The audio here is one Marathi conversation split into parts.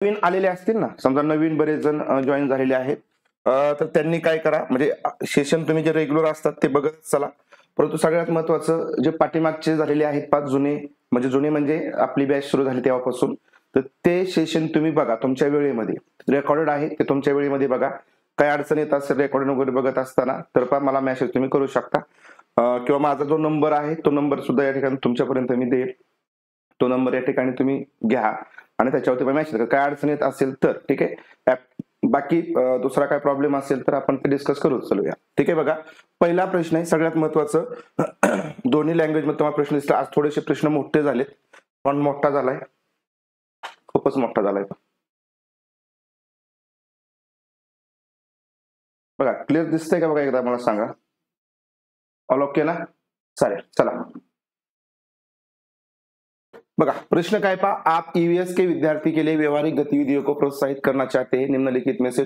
नवीन आलेले असतील ना, समजा नवीन बरेच जण जॉईन झालेले आहेत, तर त्यांनी काय करा, म्हणजे सेशन तुम्ही जे रेग्युलर असतात ते बघत चला. परंतु सगळ्यात महत्वाचं जे पाठीमागचे झालेले आहेत 5 जुने म्हणजे आपली बॅच सुरू झाली तेव्हापासून, तर ते सेशन तुम्ही बघा तुमच्या वेळेमध्ये. रेकॉर्डेड आहे ते तुमच्या वेळेमध्ये बघा. काही अडचण येत असेल रेकॉर्डिंग वगैरे बघत असताना तर मला मेसेज तुम्ही करू शकता, किंवा माझा जो नंबर आहे तो नंबर सुद्धा या ठिकाणी तुमच्यापर्यंत मी देईल. तो नंबर या ठिकाणी तुम्ही घ्या आणि त्याच्यावरती मेसेज करा. काय अडचण येत असेल तर, ठीक आहे. बाकी दुसरा काय प्रॉब्लेम असेल तर आपण ते डिस्कस करू चलूया, ठीक आहे. बघा, पहिला प्रश्न आहे सगळ्यात महत्वाचं. दोन्ही लँग्वेज मध्ये तुम्हाला प्रश्न दिसला. आज थोडेसे प्रश्न मोठे झालेत, पण मोठा झालाय, खूपच मोठा झालाय. बघा क्लिअर दिसतंय का बघा, एकदा मला सांगा. ऑल ओके ना? चालेल, चला बघा प्रश्न काय पहा. आप ईवीएस के विद्यार्थी के लिए व्यवहारिक गतिविधियों को प्रोत्साहित करना चाहते हैं, निम्नलिखित में से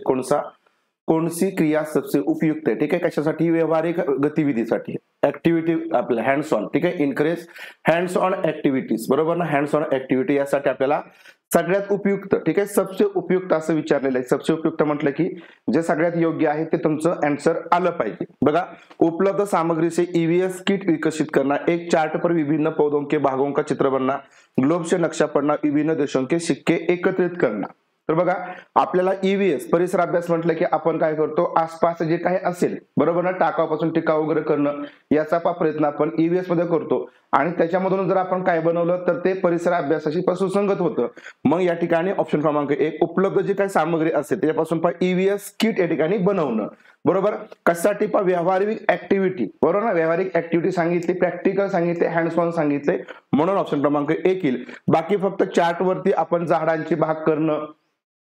कौन सी क्रिया सबसे उपयुक्त है. ठीक आहे, कशासाठी? व्यवहारिक गतिविधीसाठी, ऍक्टिव्हिटी आपल्या हँड्स ऑन. ठीक आहे, इनकरेज हँड्स ऑन ऍक्टिव्हिटीज, बरोबर ना. हँड्स ऑन ऍक्टिव्हिटी यासाठी आपल्याला सगळ्यात उपयुक्त, ठीक आहे, सबसे उपयुक्त असं विचारलेलं आहे. सबसे उपयुक्त म्हटलं की जे सगळ्यात योग्य आहे ते तुमचं आन्सर आलं पाहिजे. बघा, उपलब्ध सामग्री से ईवीएस किट विकसित करना, एक चार्ट पर विभिन्न पौधों के भागों का चित्र बनना, ग्लोब से नक्शा पडना, विभिन्न देशों के सिक्के एकत्रित करना. तर बघा, आपल्याला ईव्हीएस परिसर अभ्यास म्हटलं की आपण काय करतो, आसपास जे काही असेल, बरोबर ना, टाकावापासून टिकाव वगैरे करणं याचा प्रयत्न आपण ईव्हीएस मध्ये करतो. आणि त्याच्यामधून जर आपण काय बनवलं तर ते परिसर अभ्यासाशी सुसंगत होतं. मग या ठिकाणी ऑप्शन क्रमांक 1, उपलब्ध जी काही सामग्री असेल त्याच्यापासून ईव्हीएस किट या ठिकाणी बनवणं, बरोबर. कशासाठी? व्यावहारिक ऍक्टिव्हिटी, बरोबर ना. व्यावहारिक ऍक्टिव्हिटी सांगितली, प्रॅक्टिकल सांगितले, हँड्स ऑन सांगितले, म्हणून ऑप्शन क्रमांक 1 येईल. बाकी फक्त चार्ट वरती आपण झाडांची भाग करणं,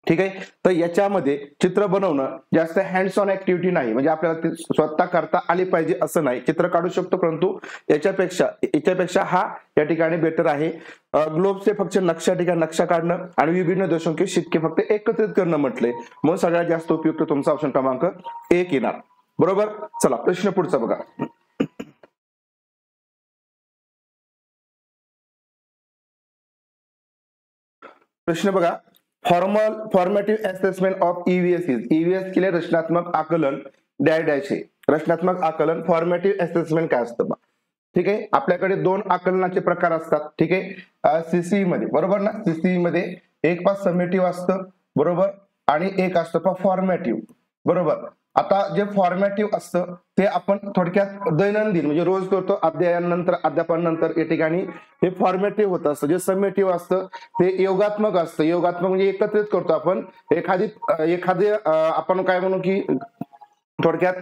ठीक आहे. तर याच्यामध्ये चित्र बनवणं जास्त हँड्स ऑन ऍक्टिव्हिटी नाही, म्हणजे आपल्याला ते स्वतः करता आली पाहिजे असं नाही. चित्र काढू शकतो, परंतु याच्यापेक्षा हा या ठिकाणी बेटर आहे. ग्लोबचे फक्त नक्शा काढणं आणि विभिन्न देशांचे शिक्के फक्त एकत्रित करणं म्हटलंय, मग सगळ्यात जास्त उपयुक्त तुमचा ऑप्शन क्रमांक 1 येणार, बरोबर. चला प्रश्न पुढचा बघा. प्रश्न बघा, formative assessment of EVS is. EVS के लिए रचनात्मक आकलन डॅश है. रचनात्मक आकलन, फॉर्मेटिव्ह असेसमेंट काय असतं बा, ठीक आहे. आपल्याकडे 2 आकलनाचे प्रकार असतात, ठीक आहे, सीसीई मध्ये, बरोबर ना. सीसीई मध्ये एक समेटिव्ह असतं, बरोबर, आणि एक असतं फॉर्मेटिव्ह, बरोबर. आता जे फॉर्मेटिव्ह असतं ते आपण थोडक्यात दैनंदिन म्हणजे रोज करतो, अध्यापनानंतर या ठिकाणी हे फॉर्मेटिव्ह होत असतं. जे समेटिव्ह असतं ते योगात्मक असतं. योगात्मक म्हणजे एकत्रित करतो आपण एखादे आपण काय म्हणू की थोडक्यात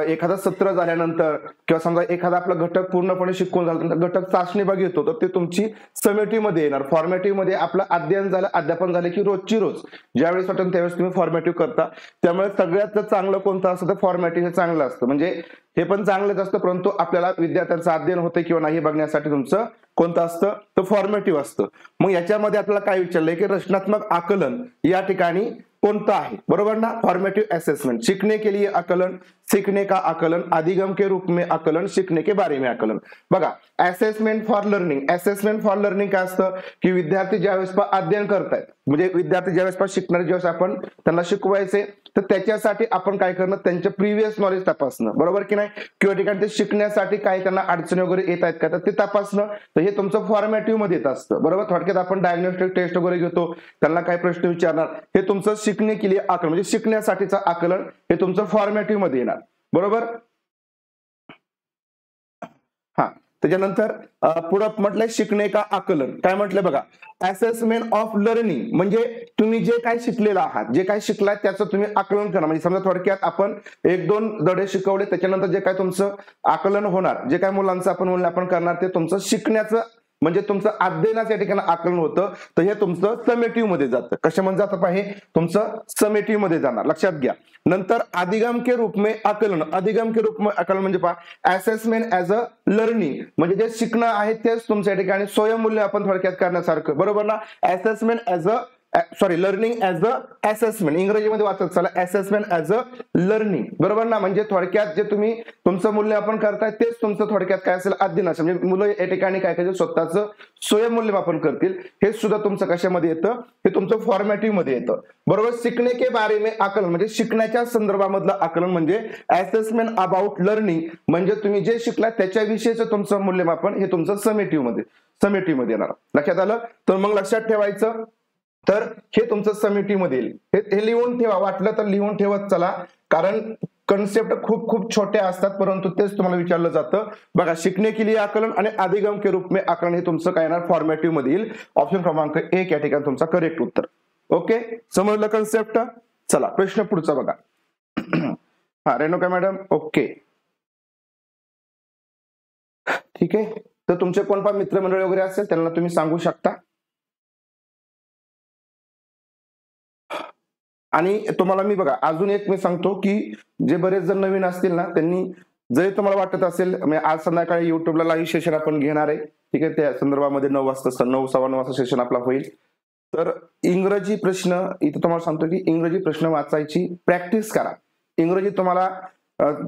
एखादा सत्र झाल्यानंतर किंवा समजा एखादा आपला घटक पूर्णपणे शिकून झाल्यानंतर घटक चाचणी बघ येतो, तर ते तुमची समेटिव्ह मध्ये येणार. फॉर्मेटिव्ह मध्ये आपलं अध्यापन झालं की रोजची रोज ज्यावेळेस वाटेल त्यावेळेस तुम्ही फॉर्मेटिव्ह करता. त्यामुळे सगळ्यात चांगलं कोणतं असतं तर फॉर्मेटिव्ह हे चांगलं असतं. म्हणजे हे पण चांगलंच असतं, परंतु आपल्याला विद्यार्थ्यांचं अध्ययन होतं किंवा नाही बघण्यासाठी तुमचं कोणतं असतं तर फॉर्मेटिव्ह असतं. मग याच्यामध्ये आपल्याला काय विचारलंय की रचनात्मक आकलन या ठिकाणी कोणतं आहे, बरोबर ना. फॉर्मेटिव्ह असेसमेंट, सीखने के लिए आकलन, सीखने का आकलन, अधिगम के रूप में आकलन, सीखने के बारे में आकलन. बघा, असेसमेंट फॉर लर्निंग काय असतं की विद्यार्थी ज्यावेळेस अध्ययन करतायत, म्हणजे विद्यार्थी ज्यावेळेस शिकणारे ज्यावेळेस आपण त्यांना शिकवायचे, तर त्याच्यासाठी आपण काय करणं, त्यांचे प्रिव्हियस नॉलेज तपासणं, बरोबर की नाही. किंवा ठिकाणी ते शिकण्यासाठी काही त्यांना अडचणी वगैरे येत आहेत का तर ते तपासणं, तर हे तुमचं फॉर्मेटिव्ह मध्ये येत असतं, बरोबर. थोडक्यात आपण डायग्नोस्टिक टेस्ट वगैरे घेतो, त्यांना काय प्रश्न विचारणार, हे तुमचं शिकणे के लिए आकलन म्हणजे शिकण्यासाठीचं आकलन हे तुमचं फॉर्मेटिव्ह मध्ये येणार, बरोबर. हा, त्याच्यानंतर पुढे म्हटलंय शिकणे का आकलन. काय म्हटलंय बघा, असेसमेंट ऑफ लर्निंग म्हणजे तुम्ही जे काय शिकलेलं आहात, जे काय शिकलाय त्याचं तुम्ही आकलन करा. म्हणजे समजा थोडक्यात आपण 1-2 धडे शिकवले, त्याच्यानंतर जे काय तुमचं आकलन होणार, जे काय मुलांचं आपण करणार ते तुमचं शिकण्याचं म्हणजे तुमचं अध्ययनाच्या ठिकाणी आकलन होतं, तर हे तुमचं समेटिव्ह मध्ये जातं. कशामध्ये जातं पाहिजे, तुमचं समेटिव्ह मध्ये जाणार, लक्षात घ्या. नंतर अधिगम के रूप में आकलन, अधिगम के रूप में आकलन म्हणजे पहा असेसमेंट ऍज अ लर्निंग म्हणजे जे शिकणं आहे तेच तुमच्या ठिकाणी स्वयंमूल्य आपण थोडक्यात करण्यासारखं, बरोबर ना. Assessment as a sorry learning as a assessment, इंग्रजीमध्ये वाचत चला असेसमेंट ऍज अ लर्निंग, बरोबर ना. म्हणजे थोडक्यात जे तुम्ही तुमचं मूल्यमापन करताय तेच तुमचं थोडक्यात काय असेल अध्ययन असेल. म्हणजे मुलं या ठिकाणी काय करायचं स्वतःचं स्वयंमूल्यमापन करतील. हे सुद्धा तुमचं कशामध्ये येतं, हे तुमचं फॉर्मॅटिव्ह मध्ये येतं, बरोबर. शिकणे के बारे में आकलन म्हणजे शिकण्याच्या संदर्भामधलं आकलन म्हणजे असेसमेंट अबाउट लर्निंग म्हणजे तुम्ही जे शिकला त्याच्याविषयीचं तुमचं मूल्यमापन हे तुमचं समेटिव्ह मध्ये येणार. लक्षात आलं. तर मग लक्षात ठेवायचं, तर हे तुमचं समिटिव्ह मध्ये येईल. हे लिहून ठेवा, वाटलं तर लिहून ठेवत चला, कारण कन्सेप्ट खूप खूप छोटे असतात परंतु तेच तुम्हाला विचारलं जातं. बघा शिकणे के लिए आकलन आणि अधिगम के रूप में आकलन हे तुमचं काय येणार फॉर्मॅटिव्ह मध्ये येईल. ऑप्शन क्रमांक 1 या ठिकाणी तुमचा करेक्ट उत्तर. ओके, समजलं कन्सेप्ट. चला प्रश्न पुढचा बघा. हा रेणुका मॅडम, ओके ठीक आहे. तर तुमचे कोण पण मित्रमंडळी वगैरे असेल त्यांना तुम्ही सांगू शकता. आणि तुम्हाला मी बघा अजून एक मी सांगतो की जे बरेच जण नवीन असतील ना त्यांनी जरी तुम्हाला वाटत असेल आज संध्याकाळी युट्यूबला लाईव्ह सेशन आपण घेणार आहे, ठीक आहे. त्या संदर्भामध्ये 9 वाजता 9:15 वाजता सेशन आपला होईल. तर इंग्रजी प्रश्न इथे तुम्हाला सांगतो की इंग्रजी प्रश्न वाचायची प्रॅक्टिस करा. इंग्रजी तुम्हाला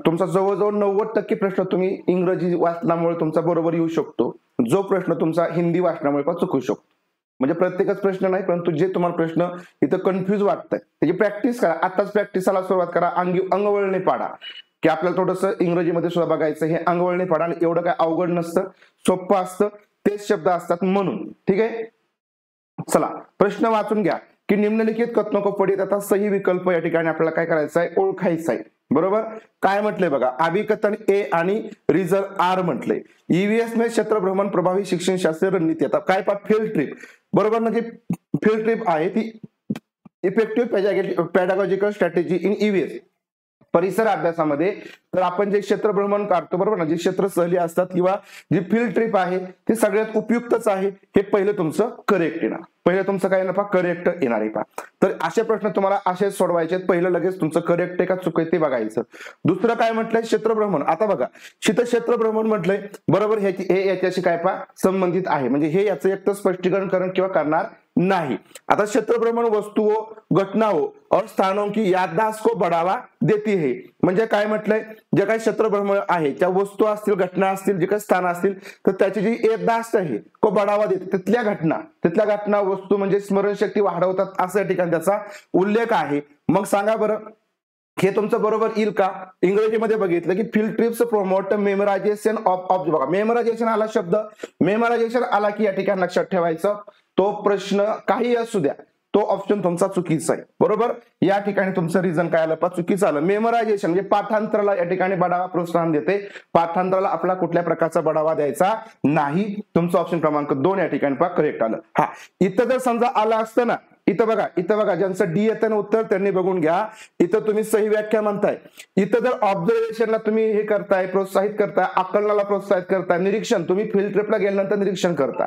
तुमचा जवळजवळ 90% प्रश्न तुम्ही इंग्रजी वाचनामुळे तुमचा बरोबर येऊ शकतो, जो प्रश्न तुमचा हिंदी वाचनामुळे पण चुकू शकतो. म्हणजे प्रत्येकच प्रश्न नाही परंतु जे तुम्हाला प्रश्न इथं कन्फ्युज वाटतंय त्याची प्रॅक्टिस करा. आताच प्रॅक्टिसला सुरुवात करा. अंगवळणी पाडा की आपल्याला थोडंसं इंग्रजीमध्ये सुद्धा बघायचं, हे अंगवळणी पाडा. आणि एवढं काय अवघड नसतं, सोपं असतं, तेच शब्द असतात म्हणून, ठीक आहे. चला प्रश्न वाचून घ्या की निम्नलिखित कथनों पडी आता सही विकल्प या ठिकाणी आपल्याला काय करायचं आहे ओळखायचं आहे, बरोबर. काय म्हटलंय बघा, अभिकथन ए आणि रिझन आर म्हटलंय. ईव्हीएस में क्षेत्र भ्रमण प्रभावी शिक्षण शास्त्र रणनीती. आता काय फील्ड ट्रिप, बरोबर ना. जी फील्ड ट्रिप आहे ती इफेक्टिव्ह पॅडागॉजिकल स्ट्रॅटेजी इन ईव्हीएस परिसर अभ्यासामध्ये. तर आपण जे क्षेत्र भ्रमण काढतो, बरोबर ना, जी क्षेत्र सहली असतात किंवा जी फील्ड ट्रिप आहे ती सगळ्यात उपयुक्तच आहे. हे पहिलं तुमचं करेक्ट येणार, पहिलं तुमचं काय येणार करेक्ट येणार आहे पा. तर असे प्रश्न तुम्हाला असेच सोडवायचे. पहिलं लगेच तुमचं करेक्ट आहे का चुक आहे ते बघायचं. दुसरं काय म्हटलंय क्षेत्रभ्रमण. आता बघा क्षेत्रभ्रमण म्हटलंय, बरोबर. हे याच्याशी काय पा संबंधित आहे, म्हणजे हे याचं एक तर स्पष्टीकरण किंवा करणार नहीं. आता क्षेत्रभ्रमण वस्तुओं घटनाओं और स्थानों की याददाश्त को बढ़ावा देती है. म्हणजे काय म्हटलंय, जे काही क्षेत्रभ्रमण आहे त्या वस्तू असतील, घटना असतील, जे काही स्थान असतील तर त्याची जी याददाश्त आहे को बढ़ावा देते. तिथल्या घटना वस्तू म्हणजे स्मरणशक्ती वाढवतात असं या ठिकाणी त्याचा उल्लेख आहे. मग सांगा बरं हे तुमचं बरोबर येईल का. इंग्रजीमध्ये बघितलं की field trips promote memorisation of बघा मेमरायझेशन आला शब्द, मेमरायझेशन आला की या ठिकाणी लक्षात ठेवायचं तो प्रश्न काही असू द्या तो ऑप्शन तुमचा चुकीचा आहे, बरोबर. या ठिकाणी तुमचं रिझन काय आलं चुकीचं आलं. मेमरायझेशन म्हणजे पाठांतराला या ठिकाणी बढावा प्रोत्साहन देते, पाठांतराला आपला कुठल्या प्रकारचा बढावा द्यायचा नाही. तुमचं ऑप्शन क्रमांक 2 या ठिकाणी करेक्ट आलं. हा इथं जर समजा आलं असतं ना, इथं बघा ज्यांचं डी येतं उत्तर त्यांनी बघून घ्या. इथं तुम्ही सही व्याख्या म्हणताय, इथं जर ऑब्झर्वेशनला तुम्ही हे करताय प्रोत्साहित करताय, आकलनाला प्रोत्साहित करताय, निरीक्षण तुम्ही फील्ड ट्रिपला गेल्यानंतर निरीक्षण करता,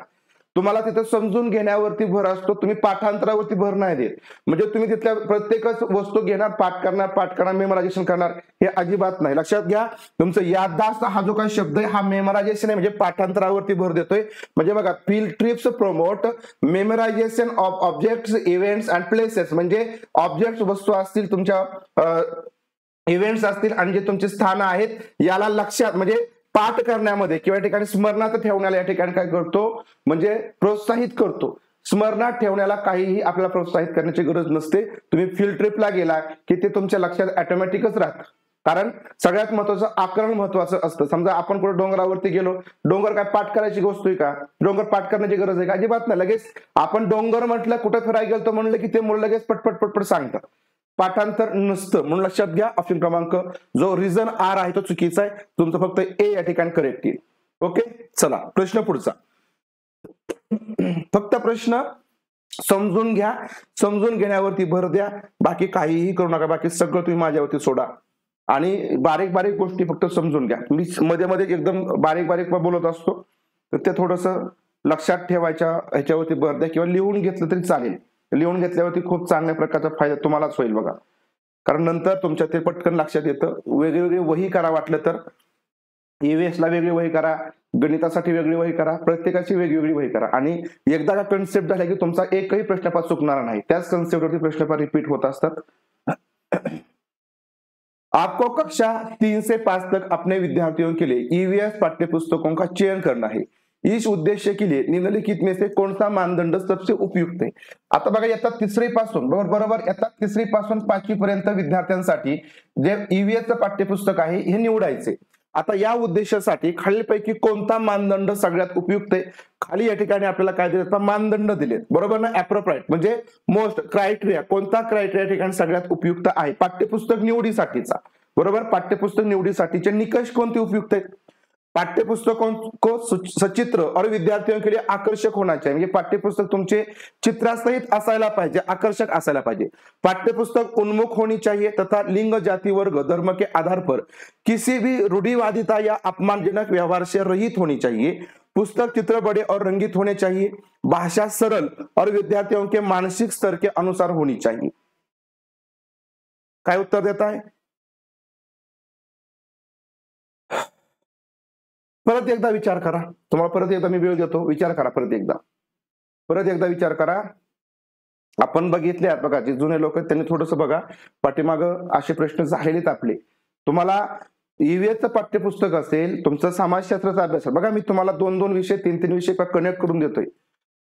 तुम्हाला तिथं समजून घेण्यावरती भर असतो, तुम्ही पाठांतरावरती भर नाही देत. म्हणजे तुम्ही तिथल्या प्रत्येकच वस्तू घेणार, पाठ करणार, मेमरायझेशन करणार, हे अजिबात नाही. लक्षात घ्या तुमचं याददाश्त हा जो काही शब्द आहे हा मेमरायझेशन आहे, म्हणजे पाठांतरावरती भर देतोय. म्हणजे बघा field trips promote memorisation of objects events and places. म्हणजे ऑब्जेक्ट्स वस्तू असतील, तुमच्या इव्हेंट्स असतील आणि जे तुमचे स्थान आहेत याला लक्षात म्हणजे पाठ करण्यामध्ये किंवा या ठिकाणी स्मरणात ठेवण्याला या ठिकाणी काय करतो म्हणजे प्रोत्साहित करतो. स्मरणात ठेवण्याला काहीही आपल्याला प्रोत्साहित करण्याची गरज नसते. तुम्ही फील्ड ट्रिपला गेला की ते तुमच्या लक्षात ऑटोमॅटिकच राहतं. कारण सगळ्यात महत्वाचं आकलन महत्वाचं असतं. समजा आपण कुठे डोंगरावरती गेलो, डोंगर काय पाठ करायची गोष्ट आहे का, डोंगर पाठ करण्याची गरज आहे का, अजिबात नाही. लगेच आपण डोंगर म्हटलं कुठं फिरायला गेलो म्हणलं की ते मुलं लगेच पटपट सांगतात, पाठांतर नसतं. म्हणून लक्षात घ्या ऑप्शन क्रमांक जो रिझन आर आहे तो चुकीचा आहे. तुमचं फक्त ए या ठिकाणी करेक्ट येईल. ओके चला प्रश्न पुढचा. फक्त प्रश्न समजून घ्या, समजून घेण्यावरती भर द्या, बाकी काहीही करू नका. बाकी सगळं तुम्ही माझ्यावरती सोडा आणि बारीक गोष्टी फक्त समजून घ्या. मी मध्ये एकदम बारीक बोलत असतो तर ते थोडस लक्षात ठेवायच्या ह्याच्यावरती भर द्या किंवा लिहून घेतलं तरी चालेल. लिहून घेतल्यावरती खूप चांगल्या प्रकारचा फायदा तुम्हालाच होईल बघा. कारण नंतर तुमच्या ते पटकन लक्षात येतं. वेगवेगळे वही करा वाटलं तर, EVS ला वेगळी वही करा, गणितासाठी वेगळी वही करा, प्रत्येकाची वेगवेगळी वही करा आणि एकदा का कन्सेप्ट झाला की तुमचा एकही प्रश्नपाठ चुकणार नाही, त्याच कन्सेप्टवरती प्रश्नपाठ रिपीट होत असतात. आपको कक्षा 3 से 5 तक अपने विद्यार्थियों के लिए EVS पाठ्यपुस्तकों का चयन करना है. इस उद्देश्य के लिए निम्नलिखित में से कौन सा मानदंड सबसे उपयुक्त है. आता बघा इयत्ता 3री पासून बरोबर इयत्ता 3री पासून 5वी पर्यंत विद्यार्थ्यांसाठी जे EVS चं पाठ्यपुस्तक आहे हे निवडायचे. आता या उद्देशासाठी खालीलपैकी कोणता मानदंड सगळ्यात उपयुक्त आहे. खाली या ठिकाणी आपल्याला काय दिलेत, मानदंड दिलेत बरोबर ना. ऍप्रोप्राइट म्हणजे मोस्ट क्रायटेरिया, कोणता क्रायटेरिया ठिकाणी सगळ्यात उपयुक्त आहे पाठ्यपुस्तक निवडीसाठीचा. बरोबर, पाठ्यपुस्तक निवडीसाठीचे निकष कोणते उपयुक्त आहेत. पाठ्यपुस्तकों को सचित्र और विद्यार्थियों के लिए आकर्षक होना चाहिए, म्हणजे पाठ्यपुस्तक तुमचे चित्रासहित असायला पाहिजे, आकर्षक असायला पाहिजे. पाठ्यपुस्तक उन्मुख होनी चाहिए तथा लिंग, जाति, वर्ग, धर्म के आधार पर किसी भी रूढ़िवादिता या अपमानजनक व्यवहार से रहित होनी चाहिए. पुस्तक चित्र बड़े और रंगीत होने चाहिए. भाषा सरल और विद्यार्थियों के मानसिक स्तर के अनुसार होनी चाहिए. काय उत्तर देता है. परत एकदा विचार करा, तुम्हाला परत एकदा मी वेळ देतो, विचार करा परत एकदा विचार करा. आपण बघितले बघा, जे जुने लोक आहेत त्यांनी थोडंसं बघा पाठीमागं असे प्रश्न झालेलेत आपले. तुम्हाला EVS पाठ्यपुस्तक असेल, तुमचं समाजशास्त्राचा अभ्यास बघा, मी तुम्हाला 2-2 विषय 3-3 विषय कनेक्ट करून देतोय.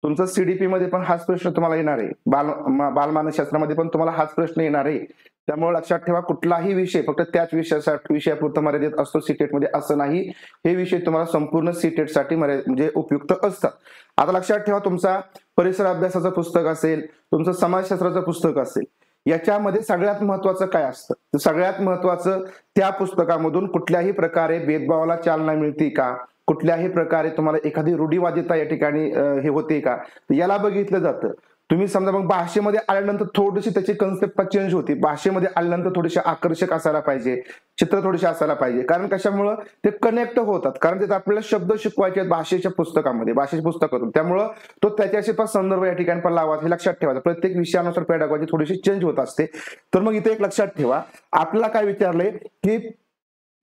तुमचं CDP मध्ये पण हाच प्रश्न तुम्हाला येणार आहे, बालमानसशास्त्रामध्ये पण तुम्हाला हाच प्रश्न येणार आहे. त्यामुळे लक्षात ठेवा, कुठलाही विषय फक्त त्याच विषयापुरता मर्यादित असतो सीटेट मध्ये असं नाही. हे विषय तुम्हाला संपूर्ण सीटेट साठी म्हणजे उपयुक्त असतात. आता लक्षात ठेवा, तुमचा परिसर अभ्यासाचं पुस्तक असेल, तुमचं समाजशास्त्राचं पुस्तक असेल, याच्यामध्ये सगळ्यात महत्वाचं काय असतं. सगळ्यात महत्वाचं त्या पुस्तकामधून कुठल्याही प्रकारे भेदभावाला चालना मिळते का, कुठल्याही प्रकारे तुम्हाला एखादी रूढीवादिता या ठिकाणी हे होते का, याला बघितलं जातं. तुम्ही समजा मग भाषेमध्ये आल्यानंतर थोडीशी त्याची कन्सेप्ट चेंज होती. भाषेमध्ये आल्यानंतर थोडेसे आकर्षक असायला पाहिजे, चित्र थोडेसे असायला पाहिजे. कारण कशामुळं ते कनेक्ट होतात, कारण तिथे आपल्याला शब्द शिकवायचे आहेत भाषेच्या पुस्तकामध्ये, भाषेच्या पुस्तकातून. त्यामुळं तो त्याच्याशी पण संदर्भ या ठिकाणी पण लावायचा, हे लक्षात ठेवायचं. प्रत्येक विषयानुसार पेडागॉजी थोडीशी चेंज होत असते. तर मग इथे एक लक्षात ठेवा, आपल्याला काय विचारलंय की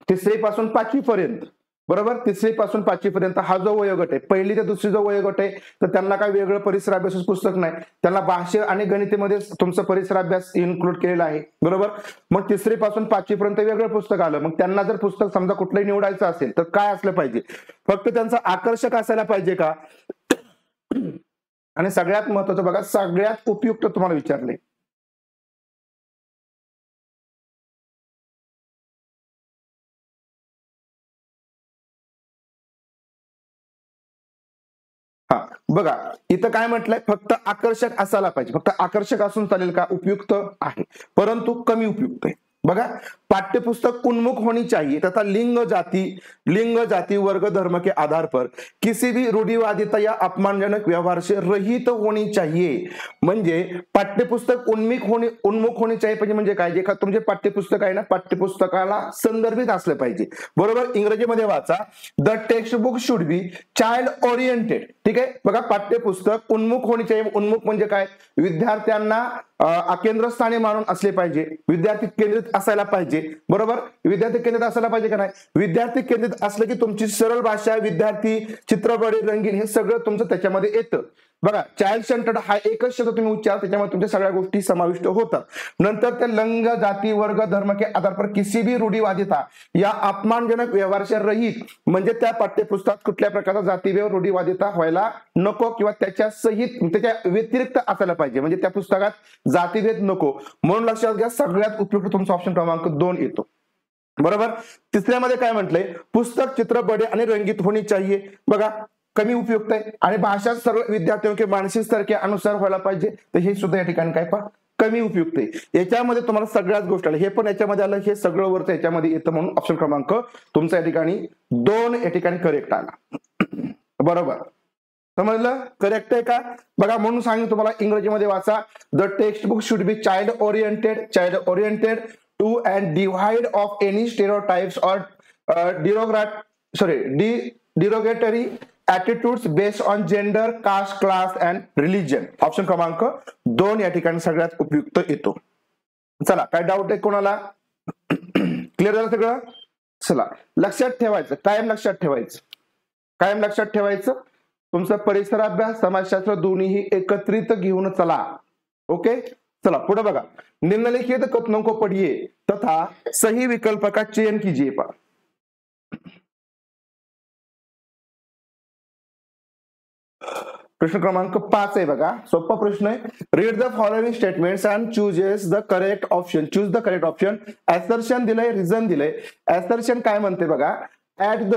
3री पासून 5वी पर्यंत, बरोबर, 3री पासून 5वी पर्यंत हा जो वयोगट आहे, 1ली ते 2री जो वयोगट आहे, तर त्यांना काय वेगळं परिसर अभ्यासाचं पुस्तक नाही. त्यांना भाषा आणि गणितेमध्ये तुमचा परिसर अभ्यास इन्क्लूड केलेला आहे. बरोबर, मग 3री पासून 5वी पर्यंत वेगळं पुस्तक आलं. मग त्यांना जर पुस्तक समजा कुठलंही निवडायचं असेल तर काय असलं पाहिजे, फक्त त्यांचं आकर्षक असायला पाहिजे का, आणि सगळ्यात महत्वाचं बघा, सगळ्यात उपयुक्त तुम्हाला विचारले. बघा इथं काय म्हटलंय, फक्त आकर्षक असायला पाहिजे. फक्त आकर्षक असून चालेल का, उपयुक्त आहे परंतु कमी उपयुक्त आहे. बघा, पाठ्यपुस्तक उन्मुख होनी चाहिए तथा लिंग जाति वर्ग धर्म के आधार पर किसी भी रूढ़िवादिता या अपमानजनक व्यवहार से रहित होनी चाहिए. म्हणजे पाठ्यपुस्तक उन्मुख होनी चाहिए म्हणजे काय, जे तुमचे पाठ्यपुस्तक आहे ना, पाठ्यपुस्तकाला संदर्भित असलं पाहिजे. बरोबर, इंग्रजीमध्ये वाचा, the text book should be child oriented. ठीक आहे, बघा, पाठ्यपुस्तक उन्मुख होनी चाहिए. उन्मुख म्हणजे काय, विद्यार्थ्यांना केंद्रस्थानी मानून असले पाहिजे, विद्यार्थी केंद्रित असायला पाहिजे. बरोबर, विद्यार्थी केंद्रित असायला पाहिजे का नाही. विद्यार्थी केंद्रित असलं की तुमची सरळ भाषा, विद्यार्थी, चित्रपट, रंगीन, हे सगळं तुमचं त्याच्यामध्ये येतं. बघा, चाइल्ड सेंटर्ड हा एकच शब्द तुम्ही उच्चार, त्याच्यामध्ये तुमच्या सगळ्या गोष्टी समाविष्ट होतात. नंतर ते लिंग, जाती, वर्ग, धर्म के आधार पर किसी भी रूढ़िवादिता या अपमानजनक व्यवहार से रहित, म्हणजे त्या पाठ्यपुस्तकात कुठल्या प्रकारचा जातीभेद, रूढीवादिता व्हायला नको किंवा त्याच्या सहित, त्याच्या व्यतिरिक्त असायला पाहिजे. म्हणजे त्या पुस्तकात जातीभेद नको. म्हणून लक्षात घ्या, सगळ्यात उपयुक्त तुमचा ऑप्शन क्रमांक 2 येतो. बरोबर, 3ऱ्यामध्ये काय म्हटलंय, पुस्तक चित्र बडे आणि रंगीत होनी चाहिए. बघा, कमी उपयुक्त आहे. आणि भाषा सर्व विद्यार्थियों के मानसिक स्तर के अनुसार व्हायला पाहिजे, तर हे सुद्धा या ठिकाणी काय पण कमी उपयुक्त आहे. याच्यामध्ये तुम्हाला सगळ्याच गोष्टी आल्या, हे पण याच्यामध्ये आलं, हे सगळं वरचं याच्यामध्ये येतं. म्हणून ऑप्शन क्रमांक तुमचा या ठिकाणी 2 या ठिकाणी करेक्ट आला. बरोबर, समजलं, करेक्ट आहे का. बघा, म्हणून सांगितलं तुम्हाला, इंग्रजीमध्ये वाचा, the text book should be child oriented to and devoid of any stereotypes or derogatory attitudes based on gender, caste, class and religion. Option क्रमांक 2 या ठिकाणी सगळ्यात उपयुक्त येतो. चला, काय डाऊट आहे कोणाला, क्लिअर झालं सगळं. चला, लक्षात ठेवायचं, कायम लक्षात ठेवायचं, कायम लक्षात ठेवायचं, तुमचा परिसराभ्यास समाजशास्त्र दोन्हीही एकत्रित घेऊन चला. ओके, चला पुढे बघा. निम्नलिखित कथनों को पढ़िए तथा सही विकल्प का चयन कीजिए. पा प्रश्न क्रमांक 5 आहे बघा, सोपा प्रश्न आहे. Read the following statements and chooses the correct option. Choose the correct option. Assertion दिलंय, रिझन दिलंय. असर्शन काय म्हणते बघा, at the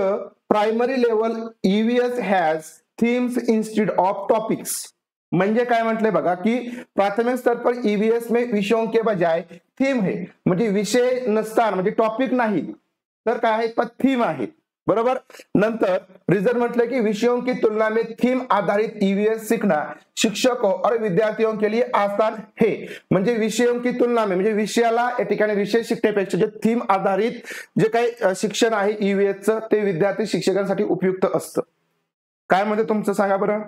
primary level EVS has themes instead of topics. म्हणजे काय म्हटलंय बघा की प्राथमिक स्तर पर ईवीएस में विषयों के बजाय थीम है. म्हणजे विषय नसताना, म्हणजे टॉपिक नाही तर काय आहे, पण थीम आहे. बरोबर. नंतर रिजन म्हटलं की विषयों की तुलना में थीम आधारित ईवीएस सीखना शिक्षकों और विद्यार्थियों के लिए आसान है. म्हणजे विषयों की तुलना में, म्हणजे विषयाला या ठिकाणी विषय शिकण्यापेक्षा जे थीम आधारित जे काही शिक्षण आहे ईव्हीएसचं ते विद्यार्थी शिक्षकांसाठी उपयुक्त असतं. काय म्हणते तुमचं सांगा बरं.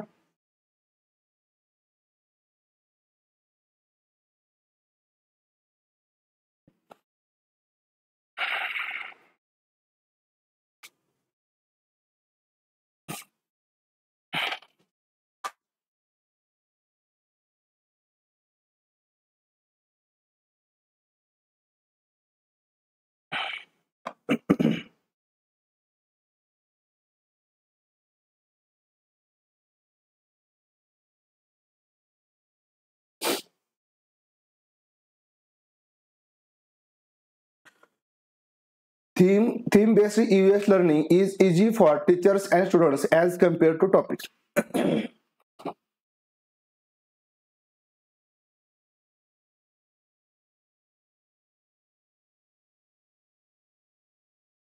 Theme based EVS learning is easy for teachers and students as compared to topics.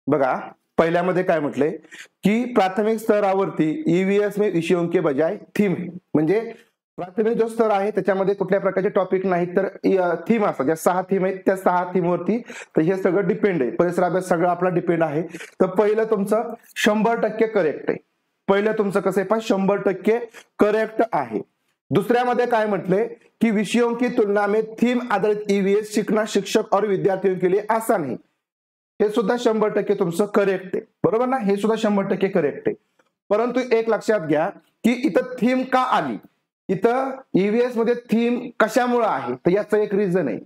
बघा, पहिल्यामध्ये काय म्हटलंय की प्राथमिक स्तरावरती ईव्हीएस में विषयों के बजाय थीम. म्हणजे प्राथमिक जो स्तर आहे त्याच्यामध्ये कुठल्या प्रकारचे टॉपिक नाहीत तर थीम असतात. ज्या 6 थीम आहेत त्या 6 थीम वरती तर हे सगळं डिपेंड आहे. परिसराभ्यास सगळं आपला डिपेंड आहे. तर पहिलं तुमचं 100% करेक्ट आहे. पहिलं तुमचं कसं आहे, पण 100% करेक्ट आहे. दुसऱ्यामध्ये काय म्हटलंय की विषयों की तुलना में थीम आधारित ईवीएस सीखना शिक्षक और विद्यार्थियों के लिए आसान है. हे सुद्धा 100% तुमचं करेक्ट आहे. बरोबर ना, हे सुद्धा 100% करेक्ट आहे. परंतु एक लक्षात घ्या की इथं थीम का आली, इथं ईव्हीएस मध्ये थीम कशामुळे आहे तर याचं एक रिझन आहे.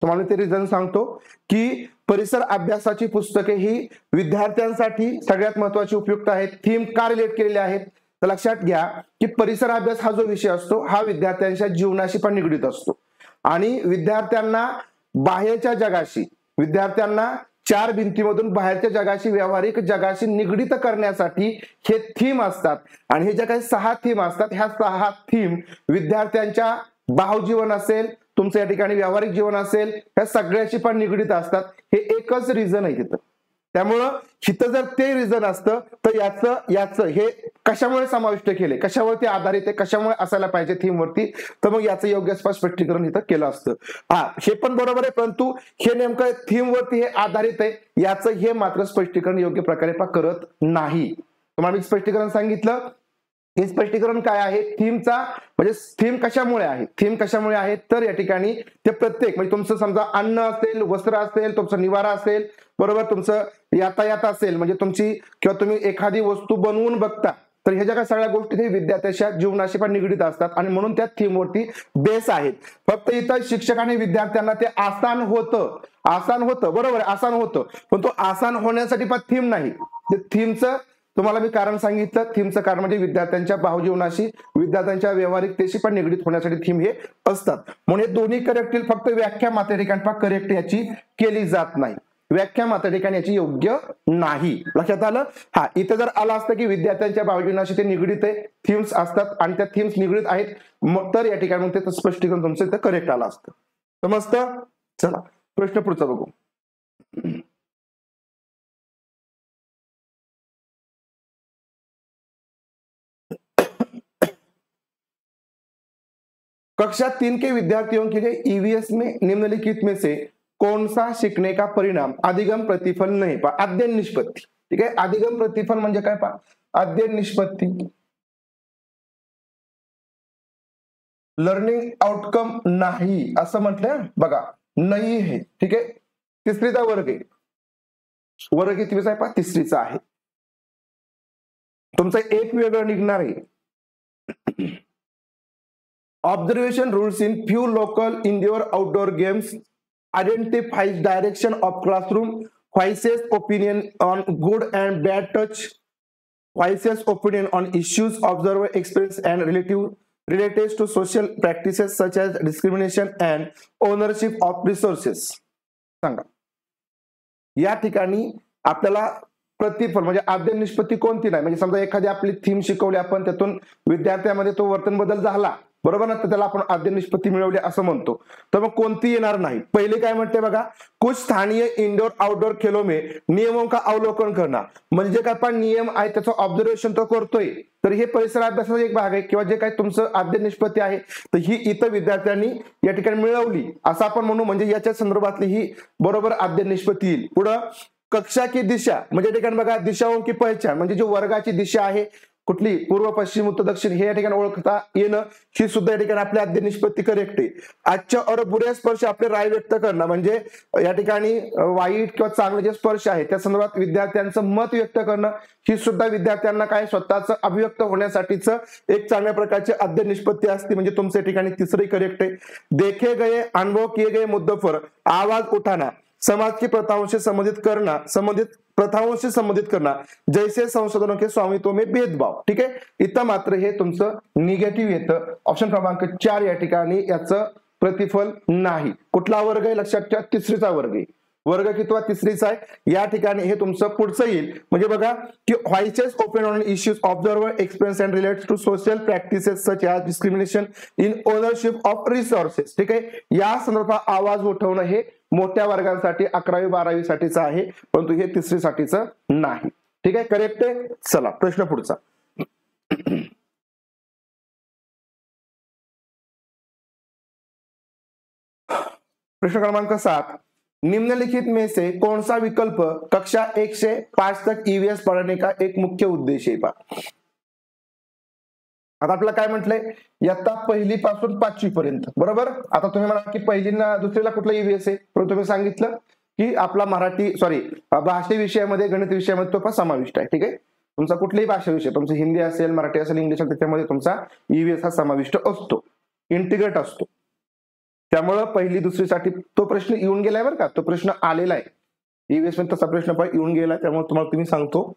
तुम्हाला ते रिझन सांगतो की परिसर अभ्यासाची पुस्तके ही विद्यार्थ्यांसाठी सगळ्यात महत्वाची उपयुक्त आहेत. थीम का रिलेट केलेले आहेत तर लक्षात घ्या की परिसर अभ्यास हा जो विषय असतो हा विद्यार्थ्यांच्या जीवनाशी पण निगडीत असतो आणि विद्यार्थ्यांना बाहेरच्या जगाशी, विद्यार्थ्यांना 4 भिंतीमधून बाहेरच्या जगाशी, व्यावहारिक जगाशी निगडीत करण्यासाठी हे थीम असतात. आणि हे ज्या काही 6 थीम असतात ह्या 6 थीम विद्यार्थ्यांच्या भावजीवन असेल, तुमचं या ठिकाणी व्यावहारिक जीवन असेल, ह्या सगळ्याशी पण निगडीत असतात. हे एकच रिझन आहे तिथं. त्यामुळं इथं जर ते रिझन असतं तर याचं हे कशामुळे समाविष्ट केले, कशावरती आधारित आहे, कशामुळे असायला पाहिजे थीमवरती, तर मग याचं योग्य स्पष्टीकरण इथं केलं असतं. हे पण बरोबर आहे, परंतु हे नेमकं थीमवरती हे आधारित आहे याचं हे मात्र स्पष्टीकरण योग्य प्रकारे करत नाही. तुम्हाला मी स्पष्टीकरण सांगितलं. हे स्पष्टीकरण काय आहे थीमचा, म्हणजे थीम कशामुळे आहे, थीम कशामुळे आहे तर या ठिकाणी ते प्रत्येक, म्हणजे तुमचं समजा अन्न असेल, वस्त्र असेल, तुमचा निवारा असेल, बरोबर, तुमचं यातायात असेल, म्हणजे तुमची किंवा तुम्ही एखादी वस्तू बनवून बघता तर ह्या ज्या काही सगळ्या गोष्टी ते विद्यार्थ्याच्या जीवनाशी पण निगडीत असतात आणि म्हणून त्या थीमवरती बेस आहेत. फक्त इथं शिक्षक आणि विद्यार्थ्यांना ते आसान होतं, बरोबर आहे, आसान होतं, पण तो आसान होण्यासाठी पण थीम नाही. ते थीमचं तुम्हाला मी कारण सांगितलं. थीमचं कारण म्हणजे विद्यार्थ्यांच्या भावजीवनाशी, विद्यार्थ्यांच्या व्यवहारिकतेशी पण निगडीत होण्यासाठी थीम हे असतात. म्हणून हे दोन्ही करेक्ट, फक्त व्याख्या मात्र ठिकाणी करेक्ट याची केली जात नाही. व्याख्या मात्र ठिकाणी याची योग्य नाही. लक्षात आलं. इथं जर आलं असतं की विद्यार्थ्यांच्या भावजीवनाशी ते निगडीत आहे, थीम्स असतात आणि त्या थीम्स निगडीत आहेत, मग तर या ठिकाणी मग ते स्पष्टीकरण तुमचं इथं करेक्ट आलं असतं. समजतं. चला प्रश्न पुढचा बघू. कक्षा 3 के विद्यार्थियों के लिए ईवीएस में निम्नलिखित में से कौन सा सीखने का परिणाम अधिगम प्रतिफल नहीं पा अध्ययन निष्पत्ती. ठीक आहे, अधिगम प्रतिफल म्हणजे काय पा अध्ययन निष्पत्ती, लर्निंग आउटकम नाही असं म्हटलंय बघा, नाही आहे. ठीक आहे, तिसरीचा वर्ग आहे. वर्ग कितवीचा आहे? पहा, तिसरीचा आहे. तुमचं एक वेगळं निघणार आहे. Observation rules in few local indoor outdoor games identifies direction of classroom, voices opinion on good and bad touch, voices opinion on issues observe experience and related to social practices such as discrimination and ownership of resources. सांगा, या ठिकाणी आपल्याला प्रतिफल म्हणजे आद्य निष्पत्ती कोणती नाही. म्हणजे समजा एखादी आपली थीम शिकवली आपण, त्यातून विद्यार्थ्यामध्ये तो वर्तन बदल झाला, बरोबर ना, तर त्याला आपण आद्य निष्पत्ती मिळवली असं म्हणतो. तर मग कोणती येणार नाही. पहिले काय म्हणते बघा, कुछ स्थानीय इंडोर आउटडोर खेलों में नियमों का अवलोकन करना, म्हणजे काय आपण नियम आहे त्याचं ऑब्झर्वेशन तो करतोय, तर हे परिसर अभ्यासाचा एक भाग आहे. किंवा जे काही तुमचं आद्य निष्पत्ती आहे तर ही इथं विद्यार्थ्यांनी या ठिकाणी मिळवली असं आपण म्हणू. म्हणजे याच्या संदर्भातली ही बरोबर आद्य निष्पत्ती येईल. पुढं कक्षा की दिशा, म्हणजे या ठिकाणी बघा दिशाओं की पहचान, म्हणजे जी वर्गाची दिशा आहे कुठली, पूर्व पश्चिम उत्तर दक्षिण, हे या ठिकाणी ओळखता येणं, ही सुद्धा या ठिकाणी आपली आद्य निष्पत्ती करेक्ट आहे. आजच्या और बुऱ्या स्पर्श आपले राय व्यक्त करणं, म्हणजे या ठिकाणी वाईट किंवा चांगले जे स्पर्श आहे त्या संदर्भात विद्यार्थ्यांचं मत व्यक्त करणं, ही सुद्धा विद्यार्थ्यांना काय स्वतःचं अभिव्यक्त होण्यासाठीच एक चांगल्या प्रकारची आद्य निष्पत्ती असते. म्हणजे तुमच्या या ठिकाणी तिसरी करेक्ट आहे. देखे गए अनुभव किए गए मुद्दों पर आवाज उठाना, समाज की प्रथाओं से संबंधित करना, जैसे संशोधनों के स्वामित्व में भेदभाव. ठीक आहे, इथं मात्र हे तुमचं निगेटिव्ह येतं. ऑप्शन क्रमांक 4 या ठिकाणी याचं प्रतिफल नाही. कुठला वर्ग आहे लक्षात ठेवा, तिसरीचा वर्ग आहे. वर्ग कितवा? तिसरीचा आहे. या ठिकाणी हे तुमचं पुढचं येईल. म्हणजे बघा की voices open on issues observe experience and related to social practices such as discrimination in ownership of resources. ठीक आहे, या संदर्भात आवाज उठवणं हे मोठ्या वर्गांसाठी 11वी 12वी साठीच आहे, परंतु हे तिसरी साठीच नाही. ठीक आहे, करेक्ट आहे. चला प्रश्न पुढचा. प्रश्न क्रमांक 7, निम्नलिखित में से कौन सा विकल्प कक्षा 1 से 5 तक ईवीएस पढ़ने का एक मुख्य उद्देश्य है? आता आपल्याला काय म्हटलंय, इयत्ता पहिली पासून 5वी पर्यंत, बरोबर. आता तुम्ही म्हणा की पहिलीला दुसरीला कुठला ईव्हीएस आहे, पण तुम्ही सांगितलं की आपला भाषा विषयामध्ये गणित विषयामध्ये तो पण समाविष्ट आहे. ठीक आहे, तुमचा कुठलाही भाषा विषय, तुमचं हिंदी असेल, मराठी असेल, इंग्लिश असेल, त्याच्यामध्ये तुमचा ईव्हीएस हा समाविष्ट असतो, इंटिग्रेट असतो. त्यामुळं पहिली दुसरीसाठी तो प्रश्न येऊन गेलाय बरं का, तो प्रश्न आलेला आहे ईव्हीएस मध्ये, तसा प्रश्न पण येऊन गेला. त्यामुळे तुम्हाला तुम्ही सांगतो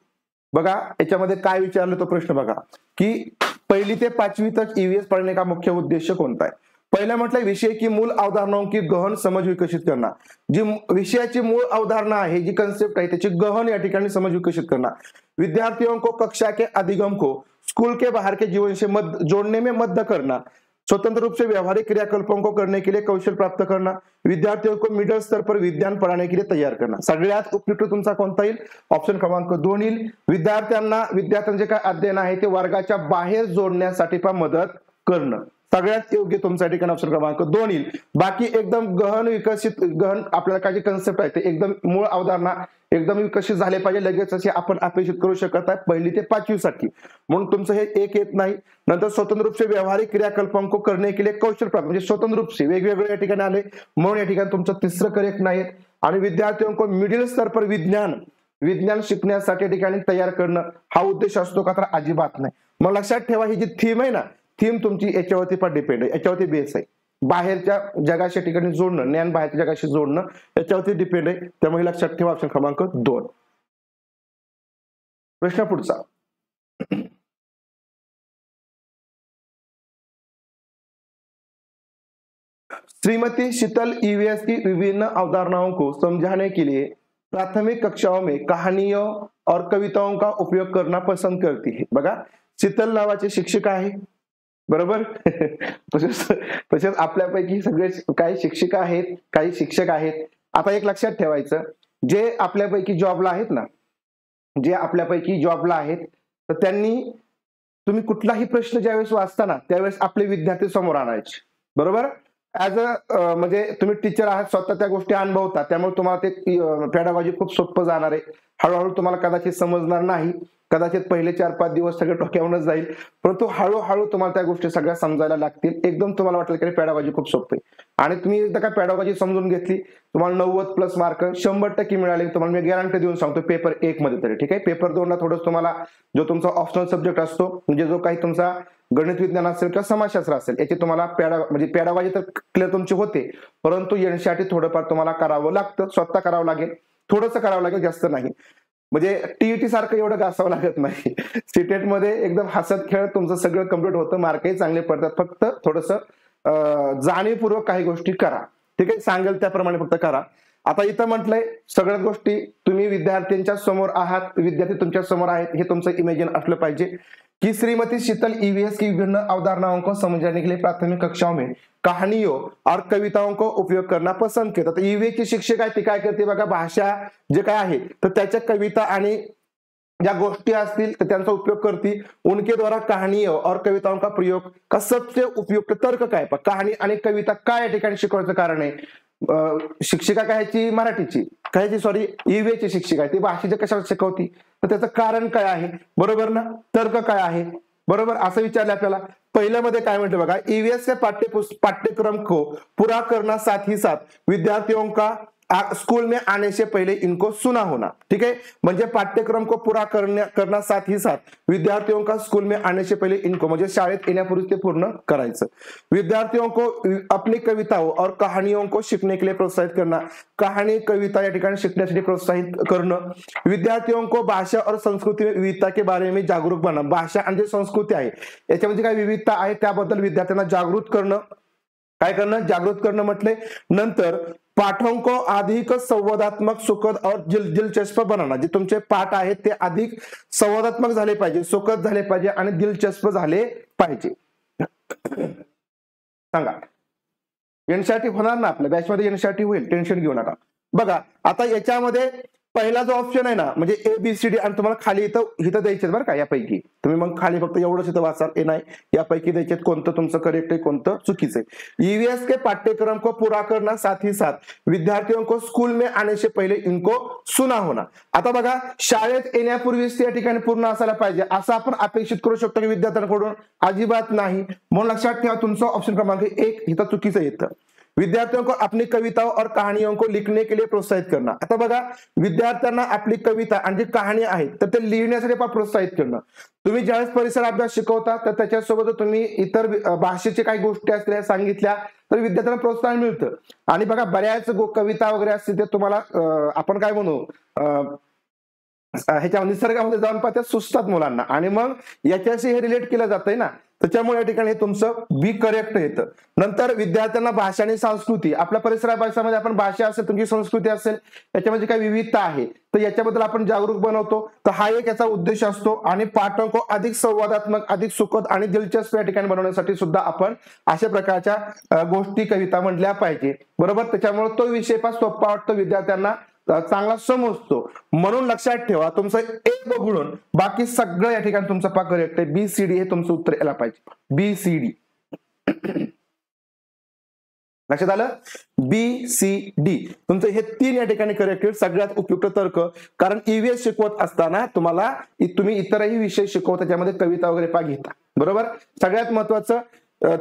बघा याच्यामध्ये काय विचारलं तो प्रश्न बघा की 1ली ते 5वी तक ईवीएस पढ़ने का मुख्य उद्देश्य कोणता है. पहिला म्हटलं विषय की मूल अवधारणाओं की गहन समझ विकसित करना. जी विषयाची मूळ अवधारणा आहे, जी कन्सेप्ट आहे त्याची गहन या ठिकाणी समझ विकसित करना. विद्यार्थियों को कक्षा के अधिगम को स्कूल के बाहर के जीवन से जोड़ने में मदद करना. स्वतंत्र रूप से व्यवहारिक क्रियाकल्पों को करने के लिए कौशल प्राप्त करना. विद्यार्थियों को मिडल स्तर पर विज्ञान पढ़ाने के लिए तैयार करना. सगळ्यात उपयुक्त तुमचा कोणता येईल? ऑप्शन क्रमांक 2 येईल. विद्यार्थ्यांचे काय अध्ययन आहे ते वर्गाच्या बाहेर जोडण्यासाठी पण मदत करणं. सगळ्यात योग्य तुमच्या ठिकाणी ऑप्शन क्रमांक 2 येईल. बाकी एकदम गहन आपल्याला काय जे कन्सेप्ट आहे ते एकदम मूळ अवधारणा एकदम विकसित झाले पाहिजे लगेच असे आपण अपेक्षित करू शकत आहे 1ली ते 5वी साठी. म्हणून तुमचं हे एक येत नाही. नंतर स्वतंत्र रूप से व्यवहारिक क्रियाकल्पों को करने के लिए कौशल प्राप्त, म्हणजे स्वतंत्र रूप से वेगवेगळे या ठिकाणी आले म्हणून या ठिकाणी तुमचं तिसरं करेक्ट नाही. आणि विद्यार्थियों को मिडिल स्तर पर विज्ञान शिकण्यासाठी ठिकाणी तयार करणं हा उद्देश असतो का? तर अजिबात नाही. मग लक्षात ठेवा ही जी थीम आहे ना, थीम तुमची याच्यावरती पण डिपेंड आहे, याच्यावरती बेस आहे. बाहेरच्या जगाच्या ठिकाणी जोडणं, ज्ञान बाहेरच्या जगाशी जोडणं याच्यावरती डिपेंड आहे. त्यामुळे लक्षात ठेवा ऑप्शन क्रमांक 2. प्रश्न पुढचा. श्रीमती शीतल ईवीएस की विभिन्न अवधारणाओं को समझाने के लिए प्राथमिक कक्षाओं में कहानियों और कविताओं का उपयोग करना पसंद करती है. बघा शीतल नावाचे शिक्षिका आहे, बरोबर. तसेच आपल्यापैकी सगळे काही शिक्षिका आहेत, काही शिक्षक आहेत. आता एक लक्षात ठेवायचं, जे आपल्यापैकी जॉबला आहेत ना, तर त्यांनी तुम्ही कुठलाही प्रश्न ज्यावेळेस वाचता ना त्यावेळेस आपले विद्यार्थी समोर आणायचे, बरोबर. ऍज अ म्हणजे तुम्ही टीचर आहात, स्वतः त्या गोष्टी अनुभवता, त्यामुळे तुम्हाला ते पेडागॉजी खूप सोपं जाणार आहे. हळूहळू तुम्हाला कदाचित समजणार नाही, कदाचित पहिले 4-5 दिवस सगळं डोक्यावरूनच जाईल, परंतु हळूहळू तुम्हाला त्या गोष्टी सगळ्या समजायला लागतील. एकदम तुम्हाला वाटेल की पेडागॉजी खूप सोपं आहे. आणि तुम्ही एकदा का पेडागॉजी समजून घेतली, तुम्हाला 90+ मार्क 100% मिळाले, तुम्हाला मी गॅरंटी देऊन सांगतो पेपर 1 मध्ये तरी. ठीक आहे, पेपर 2 ला थोडंच तुम्हाला जो तुमचा ऑप्शनल सब्जेक्ट असतो, म्हणजे जो काही तुमचा गणित विज्ञान असेल किंवा समाजशास्त्र असेल, याची तुम्हाला म्हणजे पेडागॉजी तर क्लिअर तुमची होते, परंतु एनसीईआरटी थोडंफार तुम्हाला करावं लागतं, स्वतः करावं लागेल, थोडंसं करावं लागेल, जास्त नाही. म्हणजे टीईटी सारखं एवढं घासावं लागत नाही. सीटेट मध्ये एकदम हसत खेळत तुमचं सगळं कम्प्लीट होतं, मार्कही चांगले पडतात. फक्त थोडंसं जाणीवपूर्वक काही गोष्टी करा. ठीक आहे, सांगेल त्याप्रमाणे फक्त करा. आता इथं म्हटलंय सगळ्या गोष्टी तुम्ही विद्यार्थ्यांच्या समोर आहात, विद्यार्थी तुमच्या समोर आहेत, हे तुमचं इमेजिन असलं पाहिजे कि श्रीमती शीतल ईवीएस की विभिन्न अवधारणाओं को समझने के लिए प्राथमिक कक्षाओं में कहानियों और कविताओं को उपयोग करना पसंद करतात. तर ईवीएस ची शिक्षक आहे ती काय करते बघा, भाषा जे काय आहे तर त्याच्या कविता आणि ज्या गोष्टी असतील तर त्यांचा उपयोग करती. उनके द्वारा कहानियों और कविताओं का प्रयोग का सबसे उपयुक्त तर्क काय, कहाणी आणि कविता काय या ठिकाणी शिकवायचं कारण आहे. शिक्षिका कायची, मराठीची कायची, सॉरी ईव्हीएसची शिक्षिका आहे, ती भाषेच्या कशाला शिकवती, तर त्याचं कारण काय आहे, बरोबर ना, तर्क काय आहे, बरोबर असं विचारलं आपल्याला. पहिल्या मध्ये काय म्हणते बघा, ईवीएस के पाठ्यक्रम को पूरा करना साथ ही साथ विद्यार्थियों का स्कूल में आने से पहले इनको सुना होना. ठीक है, म्हणजे पाठ्यक्रम को पूरा करना साथ ही साथ विद्यार्थियों का स्कूल में आने से पहले इनको, म्हणजे शाळेत येण्यापूर्वी ते पूर्ण करायचं. विद्यार्थियों को अपनी कविताओं और कहानियों को सीखने के लिए प्रोत्साहित करना, कहाणी कविता या ठिकाणी शिकण्यासाठी प्रोत्साहित करणं. विद्यार्थियों को भाषा और संस्कृती विविधता के बारे में जागरूक बनणं, भाषा आणि संस्कृती आहे याच्यामध्ये काय विविधता आहे त्याबद्दल विद्यार्थ्यांना जागृत करणं. काय करणं, जागृत करणं म्हटलंय. नंतर पाठों को अधिक संवादात्मक, सुखद और दिलचस्प बनाना, जे तुमचे पाठ आहेत ते अधिक संवादात्मक झाले पाहिजे, सुखद झाले पाहिजे आणि दिलचस्प झाले पाहिजे. सांगा, एनसीईआरटी होणार ना आपल्या बॅचमध्ये, एनसीईआरटी होईल, टेन्शन घेऊ नका. बघा आता याच्यामध्ये पहिला जो ऑप्शन आहे ना, म्हणजे ABCD, आणि तुम्हाला खाली इथं द्यायचे बरं का, यापैकी तुम्ही मग खाली फक्त एवढंच इथं वाचाल, हे नाही, यापैकी द्यायचे कोणतं तुमचं करेक्ट आहे, कोणतं चुकीचं आहे. ईवीएस के पाठ्यक्रम को पूरा करना साथ ही साथ विद्यार्थियों को स्कूल में आने से पहले इनको सुना होना. आता बघा, शाळेत येण्यापूर्वीच त्या ठिकाणी पूर्ण असायला पाहिजे असं आपण अपेक्षित करू शकतो की विद्यार्थ्यांकडून, अजिबात नाही. म्हणून लक्षात ठेवा, तुमचं ऑप्शन क्रमांक 1 इथं चुकीचं येतं. विद्यार्थियों को अपनी कविताओं और कहानियों को लिखने के लिए प्रोत्साहित करना. आता बघा, विद्यार्थ्यांना आपली कविता आणि जी कहाणी आहे तर ते लिहिण्यासाठी प्रोत्साहित करणं. तुम्ही ज्यावेळेस परिसर अभ्यास शिकवता तर त्याच्यासोबत तुम्ही इतर भाषेचे काही गोष्टी असल्या सांगितल्या तर विद्यार्थ्यांना प्रोत्साहन मिळतं. आणि बघा, बऱ्याच कविता वगैरे असतील ते तुम्हाला आपण काय म्हणू, ह्याच्या निसर्गामध्ये जाऊन पाहत्या सुचतात मुलांना, आणि मग याच्याशी हे रिलेट केलं जातंय ना, त्याच्यामुळे या ठिकाणी हे तुमचं बी करेक्ट येतं. नंतर विद्यार्थ्यांना भाषा आणि संस्कृती, आपल्या परिसर अभ्यासामध्ये आपण भाषा असेल, तुमची संस्कृती असेल, याच्यामध्ये काही विविधता आहे तर याच्याबद्दल आपण जागरूक बनवतो, तर हा एक याचा उद्देश असतो. आणि पाठों को अधिक संवादात्मक, अधिक सुखद आणि दिलचस्प या ठिकाणी बनवण्यासाठी सुद्धा आपण अशा प्रकारच्या गोष्टी, कविता म्हणल्या पाहिजे, बरोबर. त्याच्यामुळे तो विषय पण सोपा वाटतो, विद्यार्थ्यांना चांगला समजतो. म्हणून लक्षात ठेवा, तुमचं एक बघून बाकी सगळं या ठिकाणी तुमचं पा करेक्ट आहे. BCD हे तुमचं उत्तर यायला पाहिजे, BCD. लक्षात आलं, BCD तुमचं हे 3 या ठिकाणी करेक्ट, सगळ्यात उपयुक्त तर्क. कारण ईव्हीएस शिकवत असताना तुम्ही इतरही विषय शिकवता, त्याच्यामध्ये कविता वगैरे पा घेता, बरोबर. सगळ्यात महत्वाचं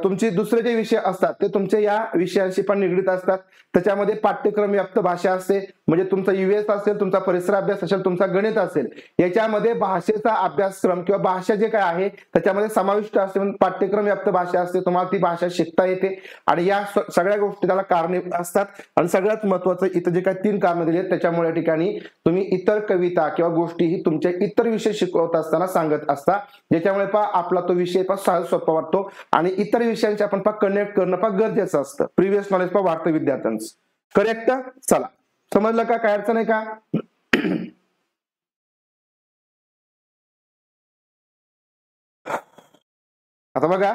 तुमचे दुसरे जे विषय असतात ते तुमचे या विषयांशी पण निगडीत असतात. त्याच्यामध्ये पाठ्यक्रम व्याप्त भाषा असते, म्हणजे तुमचा ईव्हीएस असेल, तुमचा परिसर अभ्यास असेल, तुमचा गणित असेल, याच्यामध्ये भाषेचा अभ्यासक्रम किंवा भाषा जे काय आहे त्याच्यामध्ये समाविष्ट असते. म्हणून पाठ्यक्रम व्याप्त भाषा असते, तुम्हाला ती भाषा शिकता येते. आणि या सगळ्या गोष्टी त्याला कारणे असतात. आणि सगळ्यात महत्वाचं इथं जे काही 3 कारणं दिली आहेत त्याच्यामुळे या ठिकाणी तुम्ही इतर कविता किंवा गोष्टी ही तुमच्या इतर विषय शिकवत असताना सांगत असता, ज्याच्यामुळे आपला तो विषय सहज सोपा वाटतो आणि इतर विषयांचे आपण कनेक्ट करणं गरजेचं असतं. प्रिव्हियस नॉलेज वाढतं विद्यार्थ्यांचं. करेक्ट, चला समजलं का, काय अडचण आहे का? आता बघा,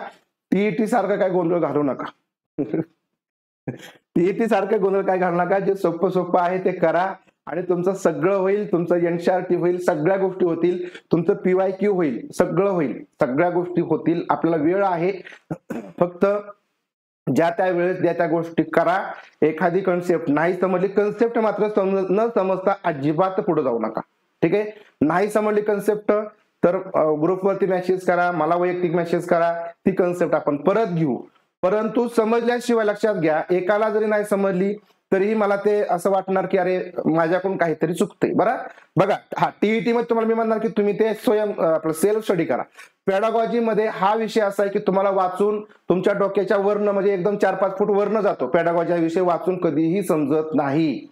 टीईटी सारखं काय गोंधळ घालू नका. टीईटी सारखं गोंधळ काय घालू नका, जे सोपं आहे ते करा आणि तुमचं सगळं होईल. तुमचं एनसीईआरटी होईल, सगळ्या गोष्टी होतील, तुमचं PYQ होईल, सगळं होईल, सगळ्या गोष्टी होतील. आपल्याला वेळ आहे, फक्त ज्या त्या वेळेस त्या त्या गोष्टी करा. एखादी कन्सेप्ट नाही समजली, कन्सेप्ट मात्र न समजता अजिबात पुढे जाऊ नका. ठीक आहे. नाही समजली कन्सेप्ट तर ग्रुपवरती मेसेज करा, मला वैयक्तिक मेसेज करा, ती कन्सेप्ट आपण परत घेऊ. परंतु समजल्याशिवाय लक्षात घ्या, एकाला जरी नाही समजली तरीही मला ते असं वाटणार की अरे माझ्याकडून काहीतरी चुकतंय. बरं बघा, हा टीईटी मध्ये तुम्हाला मी म्हणणार की तुम्ही ते स्वयं आपलं सेल्फ स्टडी करा. पेडागॉजी मध्ये हा विषय असा आहे की तुम्हाला वाचून तुमच्या डोक्याच्या वरनं म्हणजे एकदम 4-5 फूट वरनं जातो. पेडागॉजी हा विषय वाचून कधीही समजत नाही.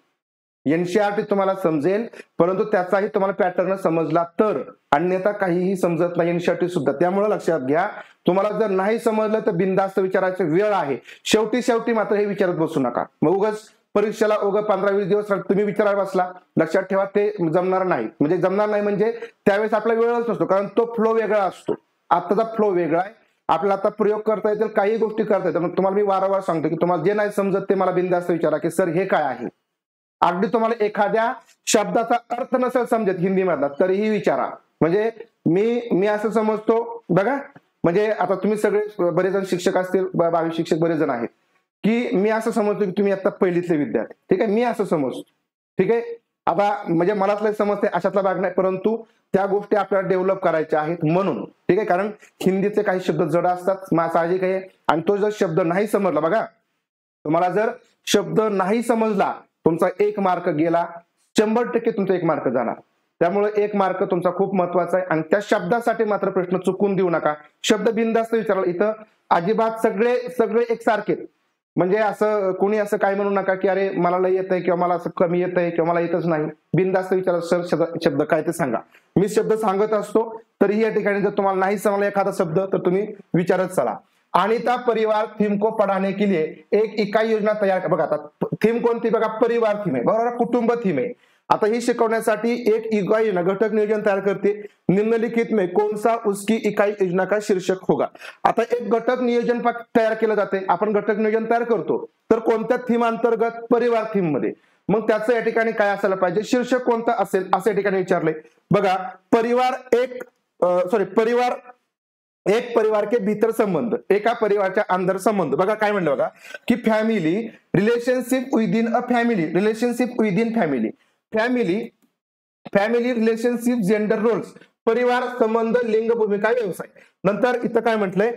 एनसीईआरटी तुम्हाला समजेल, परंतु त्याचाही तुम्हाला पॅटर्न समजला तर, अन्यथा काहीही समजत नाही एनसीईआरटी सुद्धा. त्यामुळे लक्षात घ्या, तुम्हाला जर नाही समजलं तर बिनधास्त विचारायची वेळ आहे. शेवटी मात्र हे विचारत बसू नका. मग उगाच परीक्षेला 15-20 दिवस तुम्ही विचारायला बसला, लक्षात ठेवा ते जमणार नाही. म्हणजे त्यावेळेस आपला वेळच नसतो, कारण तो फ्लो वेगळा असतो. आताचा फ्लो वेगळा आहे. आपल्याला आता प्रयोग करता येतील, काही गोष्टी करता येतील. तुम्हाला मी वारंवार सांगतो की तुम्हाला जे नाही समजत ते मला बिनधास्त विचारा की सर हे काय आहे. अगदी तुम्हाला एखाद्या शब्दाचा अर्थ नसेल समजत हिंदी मधला तरीही विचारा. म्हणजे मी असं समजतो बघा, म्हणजे आता तुम्ही सगळे बरेच जण शिक्षक असतील, 22 शिक्षक बरेच जण आहेत, की मी असं समजतो की तुम्ही आता पहिलीतले विद्यार्थी. ठीक आहे, मी असं समजतो. ठीक आहे. आता म्हणजे मलाच लय समजते अशातला भाग नाही, परंतु त्या गोष्टी आपल्याला डेव्हलप करायच्या आहेत म्हणून. ठीक आहे. कारण हिंदीचे काही शब्द जड असतात, साहजिक आहे. आणि तो जर शब्द नाही समजला, बघा तुम्हाला जर शब्द नाही समजला, तुमचा 1 मार्क गेला, 100% तुमचा 1 मार्क जाणार. त्यामुळे 1 मार्क तुमचा खूप महत्वाचा आहे. आणि त्या शब्दासाठी मात्र प्रश्न चुकून देऊ नका. शब्द बिनधास्त विचारला. इथं अजिबात सगळे एकसारखे, म्हणजे असं कोणी असं काय म्हणू नका की अरे मला लय येत आहे किंवा मला असं कमी येत आहे किंवा मला येतच नाही. बिनधास्त विचारा, सर शब्द काय ते सांगा. मी शब्द सांगत असतो तरीही या ठिकाणी जर तुम्हाला नाही समजला एखादा शब्द तर तुम्ही विचारत चला. अनिता परिवार थीम को पढ़ाने के लिए एक इकाई योजना तयार कर. बघा आता थीम कोणती, बघा परिवार थीम आहे, बरोबर, कुटुंब थीम आहे. आता ही शिकवण्यासाठी एक इकाई योजना घटक नियोजन तयार करते. निम्नलिखित में कौन सा उसकी इकाई योजना का शीर्षक होगा. आता एक घटक नियोजन तयार केलं जाते. आपण घटक नियोजन तयार करतो तर कोणत्या थीम अंतर्गत, परिवार थीम मध्ये. मग त्याचं या ठिकाणी काय असायला पाहिजे, शीर्षक कोणतं असेल असं या ठिकाणी विचारलंय. बघा एक परिवार के भीतर संबंध, एका परिवाराच्या अंदर संबंध. बघा काय म्हणलं बघा की family relationship within a family, relationship within family, family relationship, gender roles, परिवार संबंध, लिंग, भूमिका, व्यवसाय. नंतर इथं काय म्हटलंय,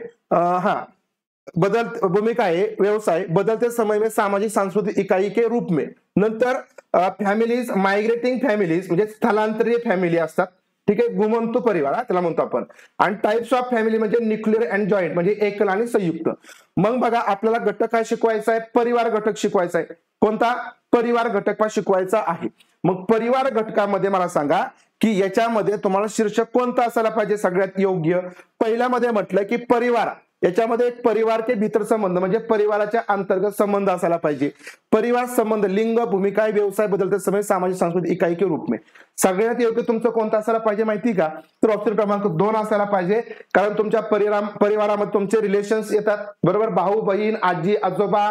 भूमिका है व्यवसाय बदलते समय में सामाजिक सांस्कृतिक इकाई के रूप में. नंतर फॅमिलीज, मायग्रेटिंग फॅमिलीज म्हणजे स्थलांतरीय फॅमिली असतात. ठीक आहे, गुमंतू परिवार त्याला म्हणतो आपण. आणि टाइप्स ऑफ फॅमिली म्हणजे न्यूक्लिअर अँड जॉईंट म्हणजे एकल आणि संयुक्त. मग बघा आपल्याला घटक काय शिकवायचा आहे, परिवार घटक शिकवायचा आहे. कोणता, परिवार घटक शिकवायचा आहे. मग परिवार घटकामध्ये मला सांगा की याच्यामध्ये तुम्हाला शीर्षक कोणतं असायला पाहिजे सगळ्यात योग्य. पहिल्यामध्ये म्हटलं की परिवार, याच्यामध्ये एक परिवार के भीतर संबंध म्हणजे परिवाराच्या अंतर्गत संबंध असायला पाहिजे. परिवार संबंध, लिंग, भूमिका, व्यवसाय बदलते समय सामाजिक सांस्कृतिक इकाई के रूप में. सगळ्यात योग्य तुमचं कोणतं असायला पाहिजे माहिती का, तर ऑप्शन क्रमांक 2 असायला पाहिजे. कारण तुमच्या परिवारामध्ये तुमचे रिलेशन्स येतात, बरोबर, भाऊ बहीण, आजी आजोबा,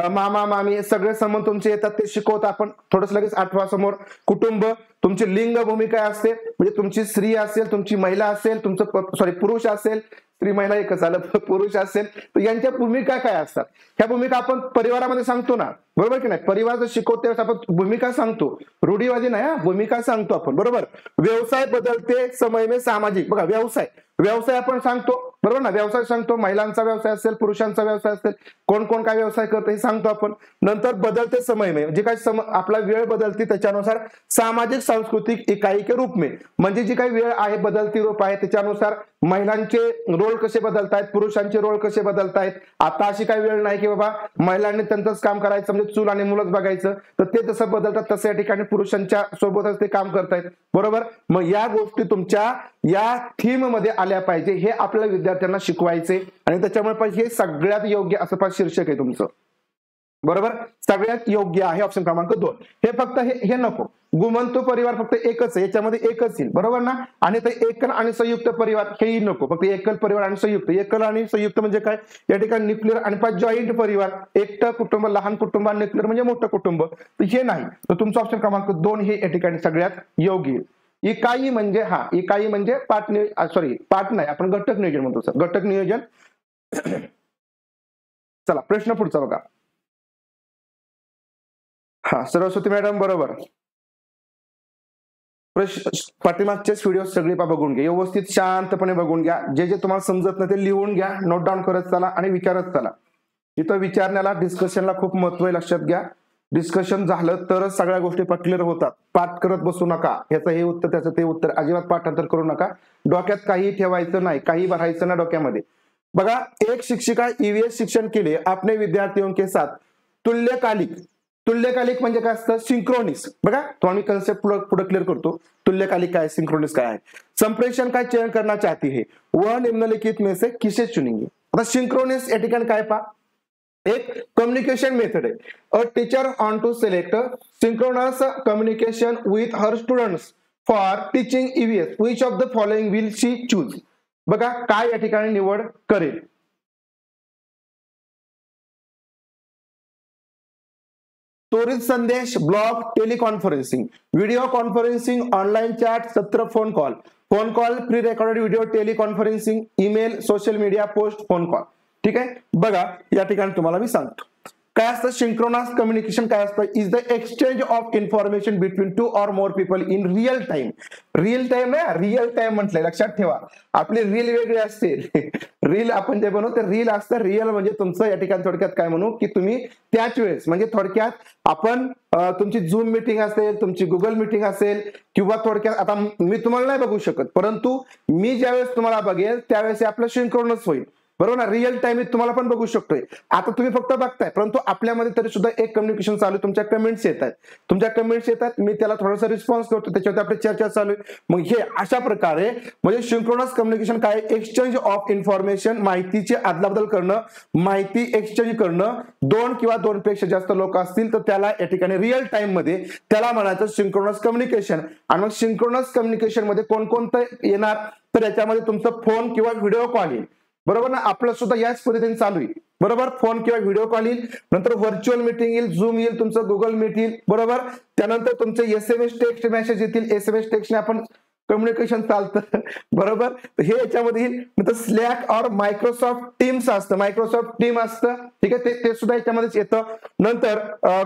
मामा मामी हे सगळे संबंध तुमचे येतात, ते शिकवत आपण. थोडंसं लगेच आठवा समोर कुटुंब, तुमची लिंग भूमिका असते म्हणजे तुमची स्त्री असेल, तुमची महिला असेल, तुमचं पुरुष असेल, स्त्री महिला एकच आलं, पुरुष असेल तर यांच्या भूमिका काय असतात. ह्या भूमिका आपण परिवारामध्ये सांगतो ना, बरोबर की नाही. परिवार जर शिकवतो त्यावेळेस आपण भूमिका सांगतो, रूढीवादी नाही, भूमिका सांगतो आपण, बरोबर. व्यवसाय बदलते समय में सामाजिक, बघा व्यवसाय आपण सांगतो, बरोबर ना. व्यवसाय सांगतो, महिलांचा व्यवसाय असेल, पुरुषांचा व्यवसाय असेल, कोण कोण काय व्यवसाय करतं हे सांगतो आपण. नंतर बदलते समय में जे काही आपला वेळ बदलते त्याच्यानुसार सामाजिक सांस्कृतिक इकाई के रूप में म्हणजे जी काही वेळ आहे बदलती रूप आहे त्याच्यानुसार महिलांचे रोल कसे बदलतायत, पुरुषांचे रोल कसे बदलतायत. आता अशी काही वेळ नाही की बाबा महिलांनी त्यांचंच काम करायचं म्हणजे चूल आणि मुलंच बघायचं, तर ते जसं बदलतात तसं या ठिकाणी पुरुषांच्या सोबतच ते काम करतायत, बरोबर. मग या गोष्टी तुमच्या या थीम मध्ये आल्या पाहिजे, हे आपल्या विद्यार्थ्यांना शिकवायचे. आणि त्याच्यामुळे हे सगळ्यात योग्य असं शीर्षक आहे तुमचं, बरोबर. सगळ्यात योग्य आहे ऑप्शन क्रमांक 2. हे फक्त हे नको, गुमंतू परिवार फक्त एकच आहे, याच्यामध्ये एकच येईल, बरोबर ना. आणि ते एकल आणि संयुक्त परिवार हेही नको, फक्त एकल परिवार आणि संयुक्त. एकल आणि संयुक्त म्हणजे काय, या ठिकाणी न्यूक्लिअर आणि जॉईंट परिवार, एकटं कुटुंब, लहान कुटुंब, न्यूक्लिअर म्हणजे मोठं कुटुंब, तर हे नाही. तर तुमचं ऑप्शन क्रमांक 2 हे या ठिकाणी सगळ्यात योग्य आहे. इकाई म्हणजे इकाई म्हणजे पाठ नाही, आपण घटक नियोजन म्हणतो सर, घटक नियोजन. चला प्रश्न पुढचा बघा. हा सरस्वती मॅडम बरोबर. पाठीमागचे व्हिडिओ सगळे बघून घ्या, व्यवस्थित शांतपणे बघून घ्या. जे जे तुम्हाला समजत नाही ते लिहून घ्या, नोट डाऊन करत चला आणि विचारत चला. इथं विचारण्याला डिस्कशनला खूप महत्व आहे, लक्षात घ्या. डिस्कशन झालं तरच सगळ्या गोष्टी क्लिअर होतात. पाठ करत बसू नका, ह्याचं हे उत्तर त्याचं ते उत्तर, अजिबात पाठांतर करू नका. डोक्यात काही ठेवायचं नाही, काही भरायचं ना डोक्यामध्ये. बघा, एक शिक्षिका ईवीएस शिक्षण के लिए अपने विद्यार्थियों के साथ तुल्यकालिक, तुल्यकालिक म्हणजे काय असतं, सिंक्रोनिस. बघा तो आम्ही कन्सेप्ट पुढे क्लिअर करतो. तुल्यकालिक काय, सिंक्रोनिस काय आहे, संप्रेषण का चयन करना चाहती है वह निम्नलिखित में से किसे चुनेंगे. आता सिंक्रोनिस या ठिकाणी काय पहा, एक कम्युनिकेशन मेथड आहे. A teacher on to select synchronous communication with her students for teaching EVS, which of the following will she choose. बघा काय या ठिकाणी निवड करेल. त्वरित संदेश, blog, teleconferencing, video conferencing, online chat, सत्र, phone call. Phone call, pre recorded video, teleconferencing, email, social media post, phone call. ठीक आहे. बघा या ठिकाणी तुम्हाला मी सांगतो काय असतं. सिंक्रोनस कम्युनिकेशन काय असतं, is the exchange of information between 2 or more people in real time. Real time आहे, रिअल टाइम म्हटलंय, लक्षात ठेवा. आपली रील वेगळी असते, रील आपण जे बनवतो रिअल असतं. रिअल म्हणजे तुमचं या ठिकाणी थोडक्यात काय म्हणू की तुम्ही त्याच वेळेस, म्हणजे थोडक्यात आपण तुमची झूम मीटिंग असेल, तुमची गुगल मीटिंग असेल, किंवा थोडक्यात आता मी तुम्हाला नाही बघू शकत, परंतु मी ज्यावेळेस तुम्हाला बघेल त्यावेळेस आपलं सिंक्रोनस होईल. बरोबर ना, रिअल टाइम तुम्हाला पण बघू शकतोय. आता तुम्ही फक्त बघताय, परंतु आपल्यामध्ये तरी सुद्धा एक कम्युनिकेशन चालू आहे. तुमच्या कमेंट्स येतात, मी त्याला थोडासा रिस्पॉन्स करतो, त्याच्यावर आपली चर्चा चालू आहे. मग हे अशा प्रकारे म्हणजे सिंक्रोनस कम्युनिकेशन काय, एक्सचेंज ऑफ इन्फॉर्मेशन, माहितीची अदलाबदल करणं, माहिती एक्सचेंज करणं. 2 किंवा 2 पेक्षा जास्त लोक असतील तर त्याला या ठिकाणी रिअल टाइम मध्ये त्याला म्हणायचं सिंक्रोनस कम्युनिकेशन. आणि मग सिंक्रोनस कम्युनिकेशन मध्ये कोणकोणतं येणार, तर याच्यामध्ये तुमचं फोन किंवा व्हिडिओ कॉल येईल. बरोबर ना, आपलं सुद्धा याच पद्धतीने चालू आहे. बरोबर, फोन किंवा व्हिडिओ कॉल येईल, नंतर व्हर्च्युअल मीटिंग येईल, झूम येईल, तुमचं गुगल मीट येईल. बरोबर, त्यानंतर तुमचे एसएमएस टेक्स्ट मेसेज येतील. एसएमएस टेक्स्टने आपण कम्युनिकेशन चालतं. बरोबर, हे याच्यामध्ये येईल. नंतर स्लॅक और मायक्रोसॉफ्ट टीम्स असतं, मायक्रोसॉफ्ट टीम असतं. ठीक आहे, ते सुद्धा याच्यामध्येच येतं. नंतर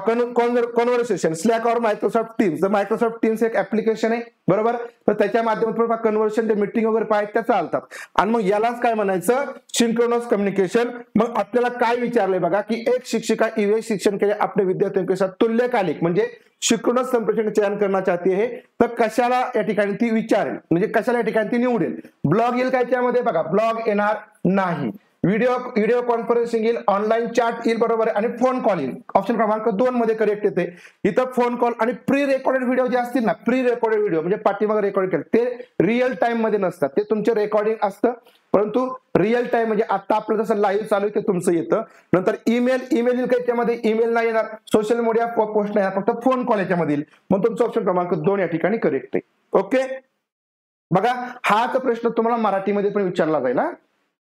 कन्व्हर्सेशन, स्लॅक और मायक्रोसॉफ्ट टीम्स. मायक्रोसॉफ्ट टीम्स एक ऍप्लिकेशन आहे. बरोबर, तर त्याच्या माध्यमातून कन्व्हर्सेशन, ते मीटिंग वगैरे पाहिजे त्या चालतात. आणि मग यालाच काय म्हणायचं, सिंक्रोनस कम्युनिकेशन. मग आपल्याला काय विचारलंय बघा की एक शिक्षिका ईवीएस शिक्षण के लिए अपने विद्यार्थियों के साथ तुल्यकालिक म्हणजे सिंक्रोनस संप्रेषण चयन करना चाहती है, तर कशाला या ठिकाणी ती विचारेल, म्हणजे कशाला या ठिकाणी ती निवडेल. ब्लॉग येईल काय त्यामध्ये, बघा ब्लॉग येणार नाही. व्हिडिओ कॉन्फरन्सिंग येईल, ऑनलाईन चॅट येईल. बरोबर आहे, आणि फोन कॉल येईल. ऑप्शन क्रमांक 2 मध्ये करेक्ट येते. इथं फोन कॉल आणि प्री रेकॉर्डेड व्हिडिओ जे असतील ना, प्री रेकॉर्डेड व्हिडिओ म्हणजे पाठीमागे रेकॉर्ड केले, ते रिअल टाइम मध्ये नसतात, ते तुमचे रेकॉर्डिंग असतं. परंतु रिअल टाइम म्हणजे आता आपलं जसं लाईव्ह चालू आहे ते तुमचं येतं. नंतर ईमेल येईल काय त्यामध्ये, ईमेल नाही येणार. सोशल मीडिया पोस्ट नाही येणार, फक्त फोन कॉल याच्यामध्ये येईल. मग तुमचं ऑप्शन क्रमांक 2 या ठिकाणी करेक्ट आहे. ओके, बघा हाच प्रश्न तुम्हाला मराठीमध्ये पण विचारला जाईल.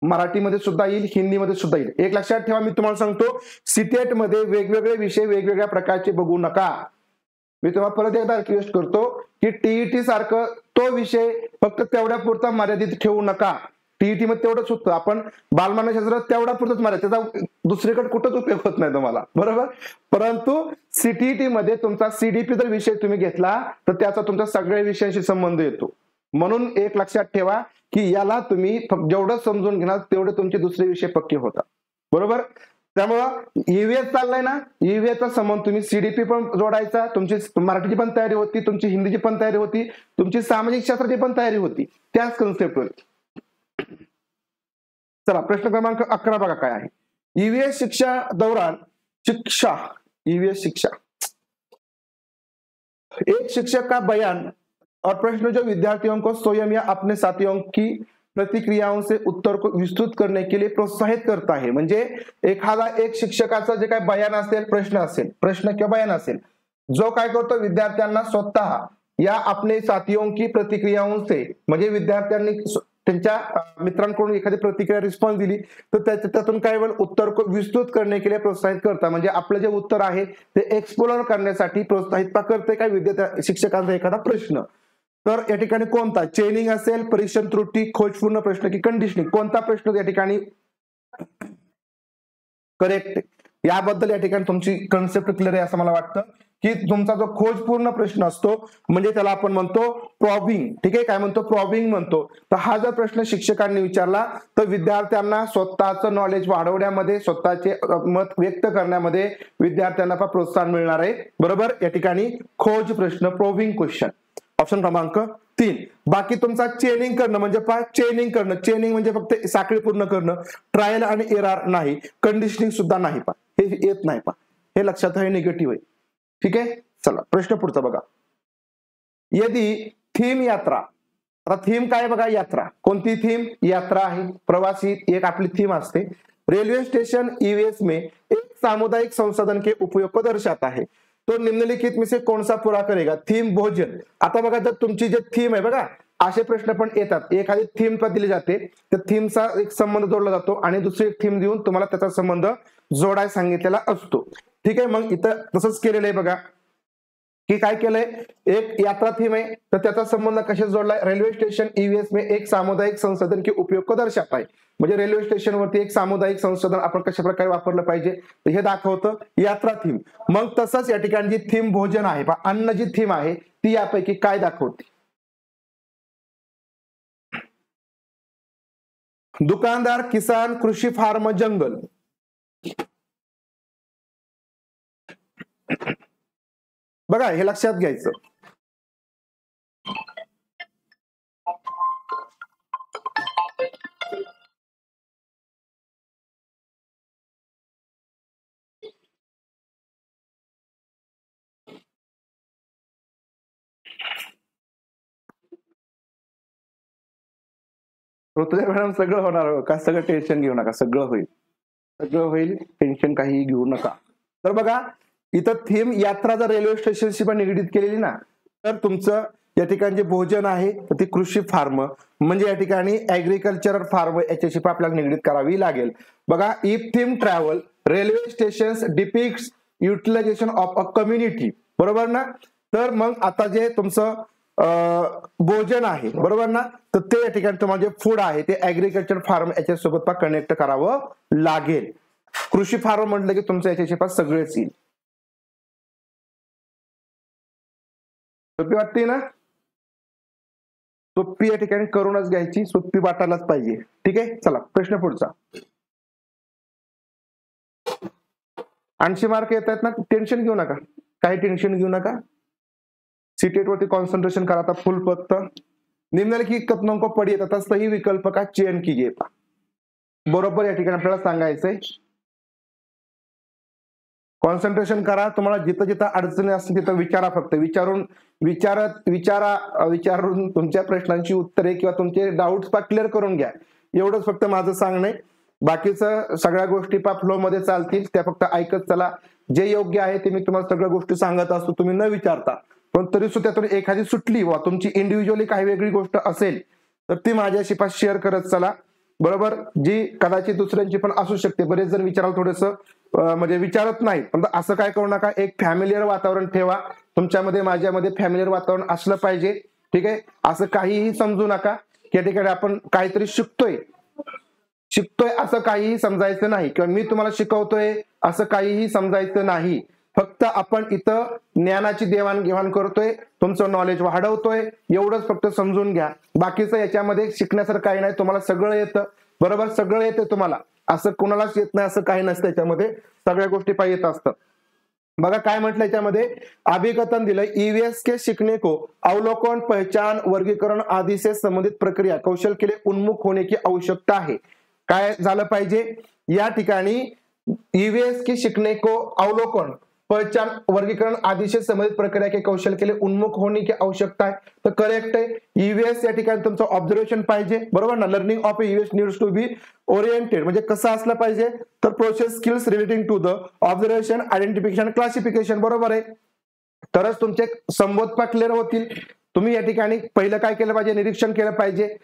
मराठीमध्ये सुद्धा येईल, हिंदीमध्ये सुद्धा येईल. एक लक्षात ठेवा, मी तुम्हाला सांगतो सीटेट मध्ये वेगवेगळे विषय वेगवेगळ्या प्रकारचे बघू नका. मी तुम्हाला परत एकदा रिक्वेस्ट करतो की टीईटी सारखं तो विषय फक्त तेवढ्या पुरता मर्यादित ठेवू नका. टीईटी मध्ये तेवढंच होतं, आपण बालमानसशास्त्र तेवढा पुरतच मर्यादित, त्याचा दुसरीकडे कुठंच उपयोग होत नाही तुम्हाला. बरोबर, परंतु सीटीईटी मध्ये तुमचा सीडीपी जर विषय तुम्ही घेतला तर त्याचा तुमच्या सगळ्या विषयांशी संबंध येतो. म्हणून एक लक्षात ठेवा की याला तुम्ही जेवढं समजून घेणार तेवढे तुमचे दुसरे विषय पक्के होतात. बरोबर, त्यामुळं ईव्हीएस चाललाय ना, ईव्हीएसचा संबंध तुम्ही सीडीपी पण जोडायचा, तुमची मराठीची पण तयारी होती, तुमची हिंदीची पण तयारी होती, तुमची सामाजिक शास्त्राची पण तयारी होती, त्याच कन्सेप्टवर. चला प्रश्न क्रमांक 11 बघा काय आहे. ईवीएस शिक्षा दौरान ईवीएस शिक्षा, एक शिक्षक का बयान और प्रश्न जो विद्यार्थियों को स्वयं या अपने साथियों की प्रतिक्रियाओं से उत्तर को विस्तृत करने के लिए प्रोत्साहित करता है. म्हणजे एक शिक्षकाचा जे काय बयान असेल, प्रश्न किंवा बयान असेल, जो काय करतो विद्यार्थ्यांना स्वतः या अपने साथियों की प्रतिक्रियाओं से, म्हणजे विद्यार्थ्यांनी त्यांच्या मित्रांकडून एखादी प्रतिक्रिया रिस्पॉन्स दिली तर त्यातून काय होईल, उत्तर को विस्तृत करने के लिए प्रोत्साहित करता. म्हणजे आपलं जे उत्तर आहे ते एक्सप्लोर करण्यासाठी प्रोत्साहित करते काय विद्यार्थी शिक्षकांचा एखादा प्रश्न. तर या ठिकाणी कोणता, चेनिंग असेल, परीक्षण त्रुटी, खोजपूर्ण प्रश्न की कंडिशनिंग, कोणता प्रश्न या ठिकाणी करेक्ट. याबद्दल या ठिकाणी तुमची कन्सेप्ट क्लिअर आहे असं मला वाटतं की तुमचा जो खोजपूर्ण प्रश्न असतो म्हणजे त्याला आपण म्हणतो प्रॉबिंग. ठीक आहे, काय म्हणतो? प्रॉबिंग म्हणतो. तर हा जर प्रश्न शिक्षकांनी विचारला तर विद्यार्थ्यांना स्वतःचं नॉलेज वाढवण्यामध्ये, स्वतःचे मत व्यक्त करण्यामध्ये विद्यार्थ्यांना प्रोत्साहन मिळणार आहे. बरोबर, या ठिकाणी खोज प्रश्न, प्रोबिंग क्वेश्चन. ऑप्शन क्रमांक 3. बाकी तुमचा चेनिंग करणं म्हणजे चेनिंग करणं. चेनिंग म्हणजे फक्त साखळी पूर्ण करणं, ट्रायल आणि एरर नाही, कंडिशनिंग सुद्धा नाही हे येत नाही हे लक्षात आहे, निगेटिव्ह आहे. ठीक आहे, चला प्रश्न पुढचा बघा. यदि थीम यात्रा, आता थीम काय बघा, यात्रा. कोणती थीम? यात्रा आहे, प्रवासी एक आपली थीम असते. रेलवे स्टेशन ईवीएस में एक सामुदायिक संसाधन के उपयोग को दर्शाता है, तो निम्नलिखित में से कौन सा पूरा करेगा? थीम भोजन. आता बघा, जर तुमची जे थीम आहे बघा, असे प्रश्न पण येतात. एखादी थीम पण दिली जाते, त्या थीमचा एक संबंध जोडला जातो आणि दुसरी एक थीम देऊन तुम्हाला त्याचा संबंध जोडाय सांगितलेला असतो. ठीक आहे, मग इथं तसंच केलेलं आहे बघा की काय केलंय, एक यात्रा थीम आहे तर त्याचा संबंध कशाशी जोडलाय? रेल्वे स्टेशन ईवीएस में एक सामुदायिक संसाधन के उपयोग को दर्शाता है. म्हणजे रेल्वे स्टेशनवरती एक सामुदायिक संसाधन आपण कशा प्रकारे वापरलं पाहिजे हे दाखवतं यात्रा थीम. मग तसंच या ठिकाणी जी थीम भोजन आहे, अन्न जी थीम आहे ती यापैकी काय दाखवते? दुकानदार, किसान, कृषी, फार्म, जंगल. बघा, हे लक्षात घ्यायचं. ऋतुजा मॅडम, सगळं होणार का? सगळं टेन्शन घेऊ नका, सगळं होईल, सगळं होईल, टेन्शन काही घेऊ नका. तर बघा, इथं थीम यात्रा जर रेल्वे स्टेशनशी पण निगडीत केलेली ना, तर तुमचं या ठिकाणी जे भोजन आहे ती कृषी फार्म म्हणजे या ठिकाणी ऍग्रिकल्चर फार्म याच्याशी पण आपल्याला निगडीत करावी लागेल. बघा, if theme travel railway stations depicts utilization of a community, बरोबर ना? तर मग आता जे तुमचं भोजन आहे, बरोबर ना, तर ते या ठिकाणी तुम्हाला जे फूड आहे ते ऍग्रिकल्चर फार्म याच्यासोबत कनेक्ट करावं लागेल. कृषी फार्म म्हटलं की तुमचं याच्याशी पास सगळेच येईल. सोपी वाटते ना? सोपी या ठिकाणी करूनच घ्यायची, सोपी वाटायलाच पाहिजे. ठीक आहे, चला प्रश्न पुढचा. 80 मार्क येत आहेत ना, टेन्शन घेऊ नका, काही टेन्शन घेऊ नका. सीटेट वरती कॉन्सन्ट्रेशन करा आता फुल फक्त. निम्नलिखित कथनों को पढ़िए तथा सही विकल्प का चयन कीजिए. बरोबर या ठिकाणी आपल्याला सांगायचंय. कॉन्सन्ट्रेशन करा, तुम्हाला जिथं जिथं अडचणी असतील तिथं विचारा, फक्त विचारून तुमच्या प्रश्नांची उत्तरे किंवा तुमचे डाऊट्स क्लिअर करून घ्या. एवढंच फक्त माझं सांगणं. बाकीचं सगळ्या गोष्टी फ्लो मध्ये चालतील, त्या फक्त ऐकत चला. जे योग्य आहे ते मी तुम्हाला सगळ्या गोष्टी सांगत असतो, तुम्ही न विचारता. पण तरी सुद्धा त्यातून एखादी सुटली वा तुमची इंडिव्हिज्युअली काही वेगळी गोष्ट असेल तर ती माझ्याशी शेअर करत चला. बरोबर, जी कदाचित दुसऱ्यांची पण असू शकते. बरेच जण विचारायला थोडंसं म्हणजे विचारत नाही, पण असं काय करू नका, एक फॅमिलियर वातावरण ठेवा. तुमच्यामध्ये माझ्यामध्ये फॅमिलियर वातावरण असलं पाहिजे. ठीक आहे, असं काहीही समजू नका की या ठिकाणी आपण काहीतरी शिकतोय असं काहीही समजायचं नाही, किंवा मी तुम्हाला शिकवतोय असं काहीही समजायचं नाही. फक्त आपण इथं ज्ञानाची देवाणघेवाण करतोय, तुमचं नॉलेज वाढवतोय, एवढंच फक्त समजून घ्या. बाकीचं याच्यामध्ये शिकण्यासारखं काही नाही, तुम्हाला सगळं येतं. बरोबर, सगळं येतं तुम्हाला, असं कोणालाच येत नाही असं काही नसतं. याच्यामध्ये सगळ्या गोष्टी पाहिजे येत असतं. बघा काय म्हटलं याच्यामध्ये, अभिकथन दिलंय, ईवीएस के शिकने को अवलोकन, पहचान, वर्गीकरण आदि से संबंधित प्रक्रिया कौशल के लिए उन्मुख होने की आवश्यकता है. काय झालं पाहिजे या ठिकाणी, ईवीएस के शिकने को अवलोकन, पहचान, वर्गीकरण आदि से संबंधित प्रक्रिया के कौशल के लिए उन्मुख होने की आवश्यकता है. तर करेक्ट आहे. ईवीएस या ठिकाणी तुमचं ऑब्झर्वेशन पाहिजे, बरोबर ना. Learning of EVS needs to be oriented, म्हणजे कसं असलं पाहिजे तर process skills relating to the observation, identification, classification, बरोबर आहे. तरच तुमचे संबोध क्लिअर होतील. तुम्ही या ठिकाणी पहिलं काय केलं पाहिजे, निरीक्षण केलं पाहिजे,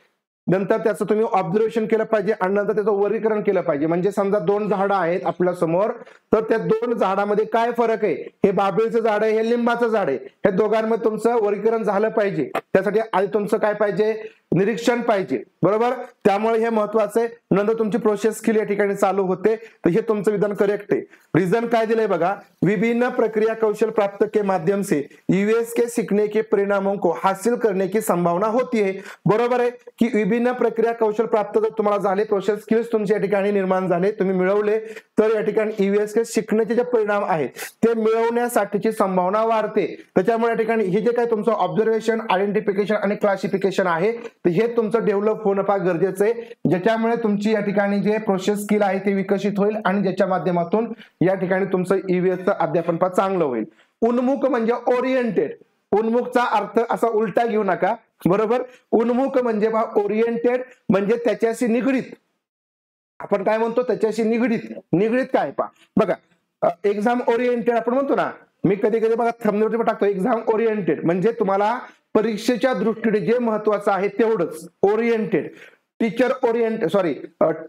नंतर त्याचं तुम्ही ऑब्झर्वेशन केलं पाहिजे आणि नंतर त्याचं वर्गीकरण केलं पाहिजे. म्हणजे समजा 2 झाडं आहेत आपल्या समोर, तर त्या 2 झाडामध्ये काय फरक आहे, हे बाभळीचं झाड आहे, हे लिंबाचं झाड आहे, हे दोघांमध्ये तुमचं वर्गीकरण झालं पाहिजे. त्यासाठी आधी तुमचं काय पाहिजे, निरीक्षण पाहिजे, बरोबर. त्यामुळे हे महत्वाचं आहे. नंतर तुमची प्रोसेस स्किल या ठिकाणी चालू होते. तर हे तुमचं विधान करेक्ट आहे. रिझन काय दिलंय बघा, विभिन्न प्रक्रिया कौशल प्राप्त के माध्यम से यूएस के सीखने के परिणामों को हासिल करने की संभावना होती है. बरोबर आहे की विभिन्न प्रक्रिया कौशल प्राप्त जर तुम्हाला झाले, प्रोसेस स्किल्स तुमच्या या ठिकाणी निर्माण झाले, तुम्ही मिळवले, तर या ठिकाणी यूएस के शिकण्याचे जे परिणाम आहेत ते मिळवण्यासाठीची संभावना वाढते. त्याच्यामुळे या ठिकाणी हे जे काय तुमचं ऑब्झर्वेशन, आयडेंटिफिकेशन आणि क्लासिफिकेशन आहे, तर हे तुमचं डेव्हलप होणं फार गरजेचं आहे, ज्याच्यामुळे तुमची या ठिकाणी जे प्रोसेस स्किल आहे ते विकसित होईल आणि ज्याच्या माध्यमातून या ठिकाणी तुमचं ईव्हीएसचं अध्यापन फार चांगलं होईल. उन्मुख म्हणजे ओरिएंटेड. उन्मुखचा अर्थ असा उलटा घेऊ नका, बरोबर. उन्मुख म्हणजे ओरिएंटेड म्हणजे त्याच्याशी निगडीत. आपण काय म्हणतो, त्याच्याशी निगडीत. निगडीत काय पा बघा, एक्झाम ओरिएंटेड आपण म्हणतो ना. मी कधी कधी बघा थंबनेलवर टाकतो एक्झाम ओरिएंटेड, म्हणजे तुम्हाला परीक्षेच्या दृष्टीने जे महत्वाचं आहे तेवढंच. Oriented teacher oriented, sorry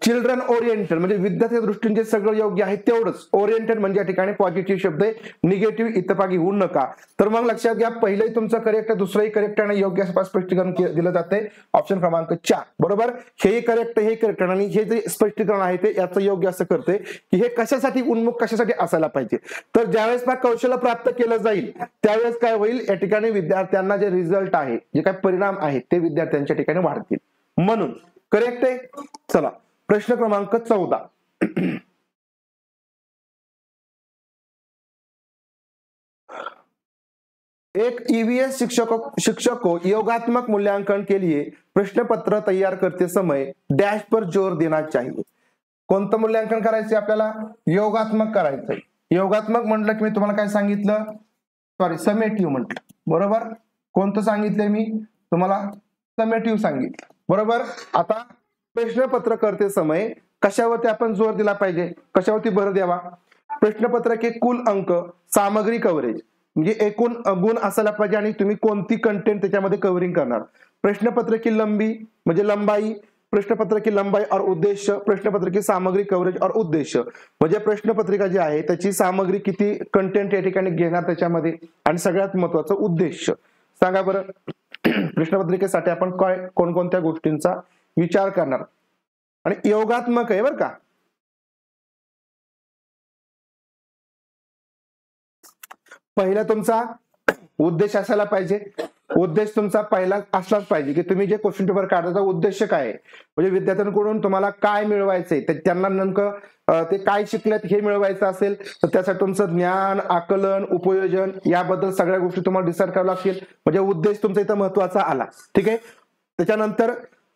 children oriented म्हणजे विद्यार्थ्याच्या दृष्टीने जे सगळं योग्य आहे तेवढंच. ओरिएंटेड म्हणजे या ठिकाणी पॉझिटिव्ह शब्द आहे, निगेटिव्ह इतफाकी होऊ नका. तर मग लक्षात घ्या, पहिलंही तुमचं करेक्ट, दुसरंही करेक्ट आणि योग्य स्पष्टीकरण दिलं जाते ऑप्शन क्रमांक 4, बरोबर. हेही करेक्ट, हे करेक्ट आणि हे जे स्पष्टीकरण आहे ते याचं योग्य असं करते की हे कशासाठी उन्मुख कशासाठी असायला पाहिजे. तर ज्यावेळेस कौशल्य प्राप्त केलं जाईल त्यावेळेस काय होईल, या ठिकाणी विद्यार्थ्यांना जे रिझल्ट आहे, जे काही परिणाम आहेत ते विद्यार्थ्यांच्या ठिकाणी वाढतील. म्हणून करेक्ट आहे. चला प्रश्न क्रमांक 14. एक ईवीएस शिक्षक को योगात्मक मूल्यांकन के लिए प्रश्न पत्र तैयार करते समय डैश पर जोर देना चाहिए. कोणतं मूल्यांकन करायचं आपल्याला, योगात्मक करायचंय. योगात्मक म्हटलं की मी तुम्हाला काय सांगितलं, सॉरी समेटिव्ह म्हटलं, बरोबर. कोणतं सांगितलंय मी तुम्हाला, समेटिव्ह सांगितलं, बरोबर. आता प्रश्नपत्र करते समय कशावरती आपण जोर दिला पाहिजे, कशावरती भर द्यावा. प्रश्नपत्र के कुल अंक, सामग्री कव्हरेज म्हणजे एकूण गुण असायला पाहिजे आणि तुम्ही कोणती कंटेंट त्याच्यामध्ये कव्हरिंग करणार. प्रश्नपत्र की लंबी म्हणजे लंबाई, प्रश्नपत्र की लंबाई और उद्देश्य, प्रश्नपत्र की सामग्री कव्हरेज और उद्देश्य म्हणजे प्रश्नपत्रिका जी आहे त्याची सामग्री किती कंटेंट या ठिकाणी घेणार त्याच्यामध्ये, आणि सगळ्यात महत्वाचं उद्देश. सांगा बरं, प्रश्नपत्रिकेसाठी आपण काय कोणकोणत्या गोष्टींचा विचार करणार. आणि योगात्मक आहे बरं का. पहिला तुमचा उद्देश असायला पाहिजे. उद्देश तुमचा पहिला असलाच पाहिजे की तुम्ही जे क्वेश्चन पेपर काढायचा उद्देश काय आहे, म्हणजे विद्यार्थ्यांकडून तुम्हाला काय मिळवायचंय, त्यांना नेमकं ते काय शिकलेत हे मिळवायचं असेल तर त्यासाठी तुमचं ज्ञान, आकलन, उपयोजन याबद्दल सगळ्या गोष्टी तुम्हाला डिसाईड कराव्या लागतील. म्हणजे उद्देश तुमचा इथं महत्वाचा आला, ठीक आहे. त्याच्यानंतर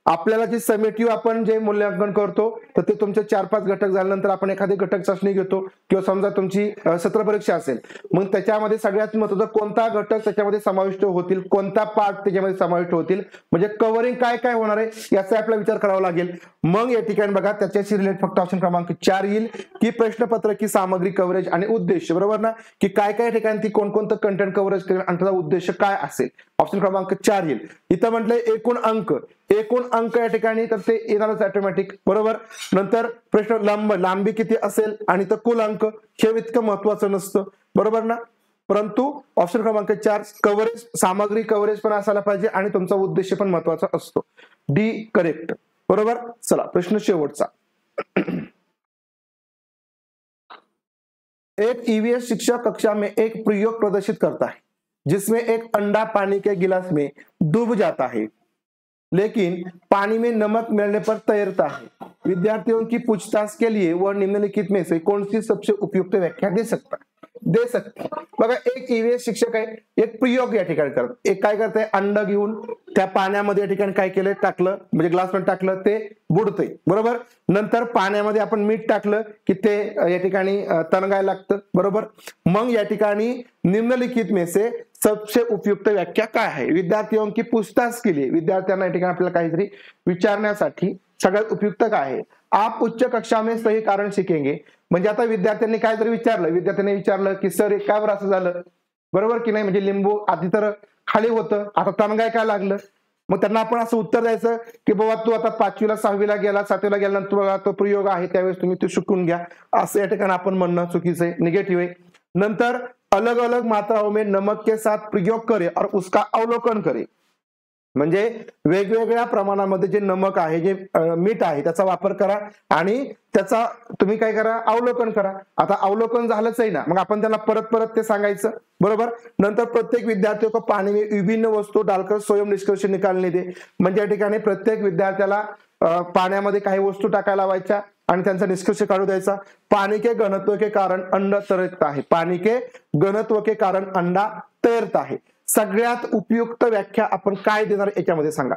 आपल्याला जे समेटिव्ह आपण जे मूल्यांकन करतो तर ते तुमचे 4-5 घटक झाल्यानंतर आपण एखादी घटक चाचणी घेतो, किंवा समजा तुमची सत्र परीक्षा असेल मग त्याच्यामध्ये सगळ्यात महत्त्वाचा कोणता घटक त्याच्यामध्ये समाविष्ट होतील, कोणता पार्ट त्याच्यामध्ये समाविष्ट होतील, म्हणजे कव्हरिंग काय काय होणार आहे याचा आपला विचार करावा लागेल. मग या ठिकाणी बघा त्याच्याशी रिलेट फक्त ऑप्शन क्रमांक 4 येईल की प्रश्नपत्र की सामग्री कव्हरेज आणि उद्देश, बरोबर ना, की काय काय ठिकाणी ती कोणकोणतं कंटेंट कव्हरेज करेल आणि त्याचा उद्देश काय असेल. ऑप्शन क्रमांक 4 येईल. इथं म्हटलंय एकूण अंक, एकूण अंक या ठिकाणी तर ते येणारच ऑटोमॅटिक, बरोबर. नंतर प्रश्न लांबी किती असेल आणि तर कुल अंक, हे इतकं महत्वाचं नसतं, बरोबर ना. परंतु ऑप्शन क्रमांक 4 कव्हरेज, सामग्री कव्हरेज पण असायला पाहिजे आणि तुमचा उद्देश पण महत्वाचा असतो. डी करेक्ट, बरोबर. चला प्रश्न शेवटचा. एक ईवीएस शिक्षक कक्षा में एक प्रयोग प्रदर्शित करता है जिसमें एक अंडा पानी के गिलास में डूब जाता है लेकिन पानी में नमक मिलने पर तैरता है. विद्यार्थियों की पूछताछ के लिए वह निम्नलिखित में से कौन सी सबसे उपयुक्त व्याख्या दे सकता. बघा एक ईवीएस शिक्षक आहे, एक प्रयोग या ठिकाणी करत. एक काय करते, अंड घेऊन त्या पाण्यामध्ये या ठिकाणी काय केलं, टाकलं म्हणजे ग्लासमध्ये टाकलं ते बुडतंय, बरोबर. नंतर पाण्यामध्ये आपण मीठ टाकलं की ते या ठिकाणी तणगायला लागतं, बरोबर. मग या ठिकाणी निम्नलिखित में से सबसे उपयुक्त व्याख्या काय आहे. विद्यार्थियों की पूछताछ केली, विद्यार्थ्यांना या ठिकाणी आपल्याला काहीतरी विचारण्यासाठी सगळ्यात उपयुक्त काय आहे. आप उच्च कक्षा में सही कारण शिकेंगे म्हणजे आता विद्यार्थ्यांनी काय जरी विचारलं, विद्यार्थ्यांनी विचारलं की सर काय बरं असं झालं, बरोबर की नाही, म्हणजे लिंबू आधी तर खाली होतं आता तणगाय काय लागलं. मग त्यांना आपण असं उत्तर द्यायचं की बाबा तू आता 5वीला 6वीला गेला 7वीला गेल्यानंतर तो प्रयोग आहे त्यावेळेस तुम्ही ते शिकून घ्या, असं या ठिकाणी आपण म्हणणं चुकीचं आहे, निगेटिव्ह आहे. नंतर अलग अलग मात्राओं में नमक के साथ प्रयोग करे और उसका अवलोकन करे. म्हणजे वेगवेगळ्या प्रमाणामध्ये जे नमक आहे, जे मीठ आहे, त्याचा वापर करा आणि त्याचा तुम्ही काय करा, अवलोकन करा. आता अवलोकन झालंच आहे ना, मग आपण त्याला परत परत ते सांगायचं, बरोबर. नंतर प्रत्येक विद्यार्थी को पाणी में विभिन्न वस्तू डालकर स्वयं निष्कर्ष निकालने दे. म्हणजे या ठिकाणी प्रत्येक विद्यार्थ्याला पाण्यामध्ये काही वस्तू टाकायला लावायच्या आणि त्यांचा निष्कर्ष काढू द्यायचा. पानी के घनत्व के कारण अंडा तैरता है. पानी के घनत्व के कारण अंडा तैरता है. सगळ्यात उपयुक्त व्याख्या आपण काय देणार याच्यामध्ये सांगा.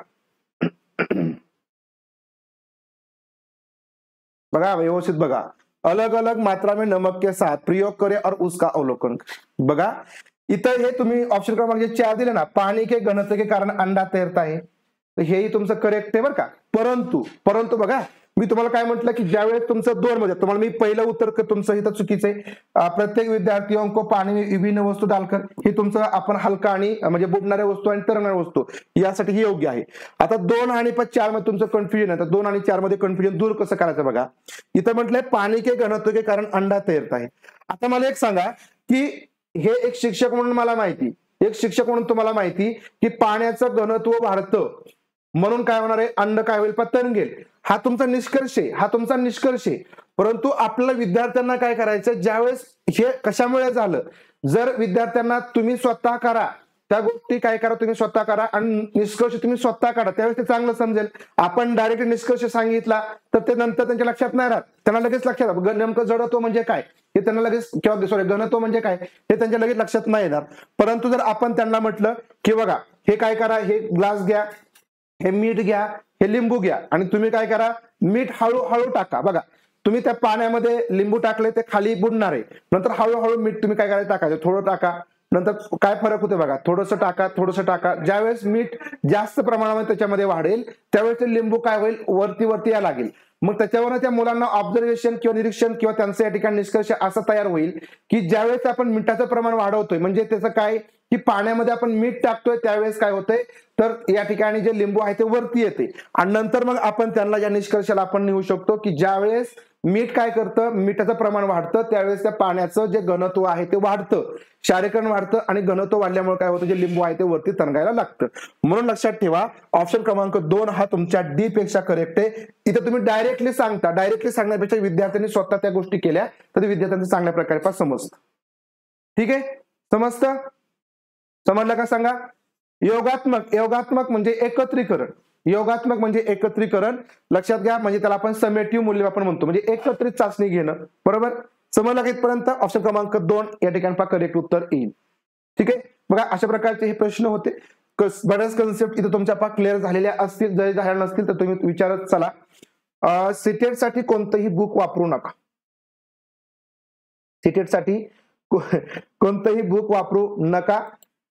बघा व्यवस्थित बघा. अलग अलग मात्रा में नमक के साथ प्रयोग करे और उसका अवलोकन. बघा इथं हे तुम्ही ऑप्शन क्रमांक 4 दिले ना, पाणी के घनत्व के कारण अंडा तैरता है, तर हेही तुमचं करेक्ट आहे बरं का. परंतु बघा मी तुम्हाला काय म्हटलं की ज्यावेळेस तुमचं 2 मध्ये, तुम्हाला मी पहिलं उत्तर तुमचं इथं चुकीचं आहे. प्रत्येक विद्यार्थियों को पाणी में विभिन्न वस्तू डालकर, हे तुमचं आपण हलका आणि म्हणजे बुडणाऱ्या वस्तू आणि तरंगणाऱ्या वस्तू यासाठी हे योग्य आहे. आता 2 आणि 4 मध्ये तुमचं कन्फ्युजन आहे. तर 2 आणि 4 मध्ये कन्फ्युजन दूर कसं करायचं बघा. इथं म्हटलंय पाणी के घनत्व के कारण अंडा तैरता है. आता मला एक सांगा की हे एक शिक्षक म्हणून मला माहिती, एक शिक्षक म्हणून तुम्हाला माहिती की पाण्याचं घनत्व वाढतं म्हणून काय होणार आहे, अंड काय होईल, तरंगेल. हा तुमचा निष्कर्ष आहे. परंतु आपल्याला विद्यार्थ्यांना काय करायचं, ज्यावेळेस हे कशामुळे झालं, जर विद्यार्थ्यांना तुम्ही स्वतः करा, त्या गोष्टी काय करा, तुम्ही स्वतः करा आणि निष्कर्ष तुम्ही स्वतः काढा, त्यावेळेस ते चांगलं समजेल. आपण डायरेक्ट निष्कर्ष सांगितला तर ते नंतर त्यांच्या लक्षात नाही राहत. त्यांना लगेच लक्षात नेमकं जडत्व म्हणजे काय हे त्यांना लगेच, किंवा घनत्व म्हणजे काय हे त्यांच्या लगेच लक्षात नाही येणार. परंतु जर आपण त्यांना म्हटलं की बघा हे काय करा, हे ग्लास घ्या, हे मीठ घ्या, हे लिंबू घ्या आणि तुम्ही काय करा, मीठ हळूहळू टाका. बघा तुम्ही त्या पाण्यामध्ये लिंबू टाकले ते खाली बुडणार आहे, नंतर हळूहळू मीठ तुम्ही काय करायचं, टाकायचं, थोडं टाका. नंतर काय फरक होते बघा, थोडंसं टाका. ज्यावेळेस मीठ जास्त प्रमाणामध्ये त्याच्यामध्ये वाढेल त्यावेळेस ते लिंबू काय होईल, वरती यायला लागेल. मग त्याच्यावर त्या मुलांना ऑब्झर्वेशन किंवा निरीक्षण किंवा त्यांचं या ठिकाणी निष्कर्ष असा तयार होईल की ज्यावेळेस आपण मिठाचं प्रमाण वाढवतोय, म्हणजे त्याचं काय की पाण्यामध्ये आपण मीठ टाकतोय त्यावेळेस काय होतंय, तर या ठिकाणी जे लिंबू आहे ते वरती येते. आणि नंतर मग आपण त्यांना या निष्कर्षाला आपण नेऊ शकतो की ज्यावेळेस मीठ काय करतं, मिठाचं प्रमाण वाढतं त्यावेळेस त्या पाण्याचं जे घनत्व आहे ते वाढतं, क्षारीकरण वाढतं आणि घनत्व वाढल्यामुळे काय होतं, जे लिंबू आहे ते वरती तरंगायला लागतं. म्हणून लक्षात ठेवा ऑप्शन क्रमांक 2 हा तुमच्या डी पेक्षा करेक्ट आहे. इथे तुम्ही डायरेक्टली सांगण्यापेक्षा विद्यार्थ्यांनी स्वतः त्या गोष्टी केल्या तर विद्यार्थ्यांचं चांगल्या प्रकारे समजतं. ठीक आहे, समजलं का सांगा. योगात्मक म्हणजे एकत्रीकरण. लक्षात घ्या, म्हणजे त्याला आपण समेटिव्ह मूल्यमापन म्हणतो, म्हणजे एकत्रित चाचणी घेणं. बरोबर, समजलं का इथपर्यंत. ऑप्शन क्रमांक 2 या ठिकाणी करेक्ट उत्तर येईल. ठीक आहे, बघा अशा प्रकारचे हे प्रश्न होते. बऱ्याच कन्सेप्ट इथे तुमच्या क्लिअर झालेल्या असतील, जरी झाल्या नसतील तर तुम्ही विचारत चला. सीटेट साठी कोणतंही बुक वापरू नका.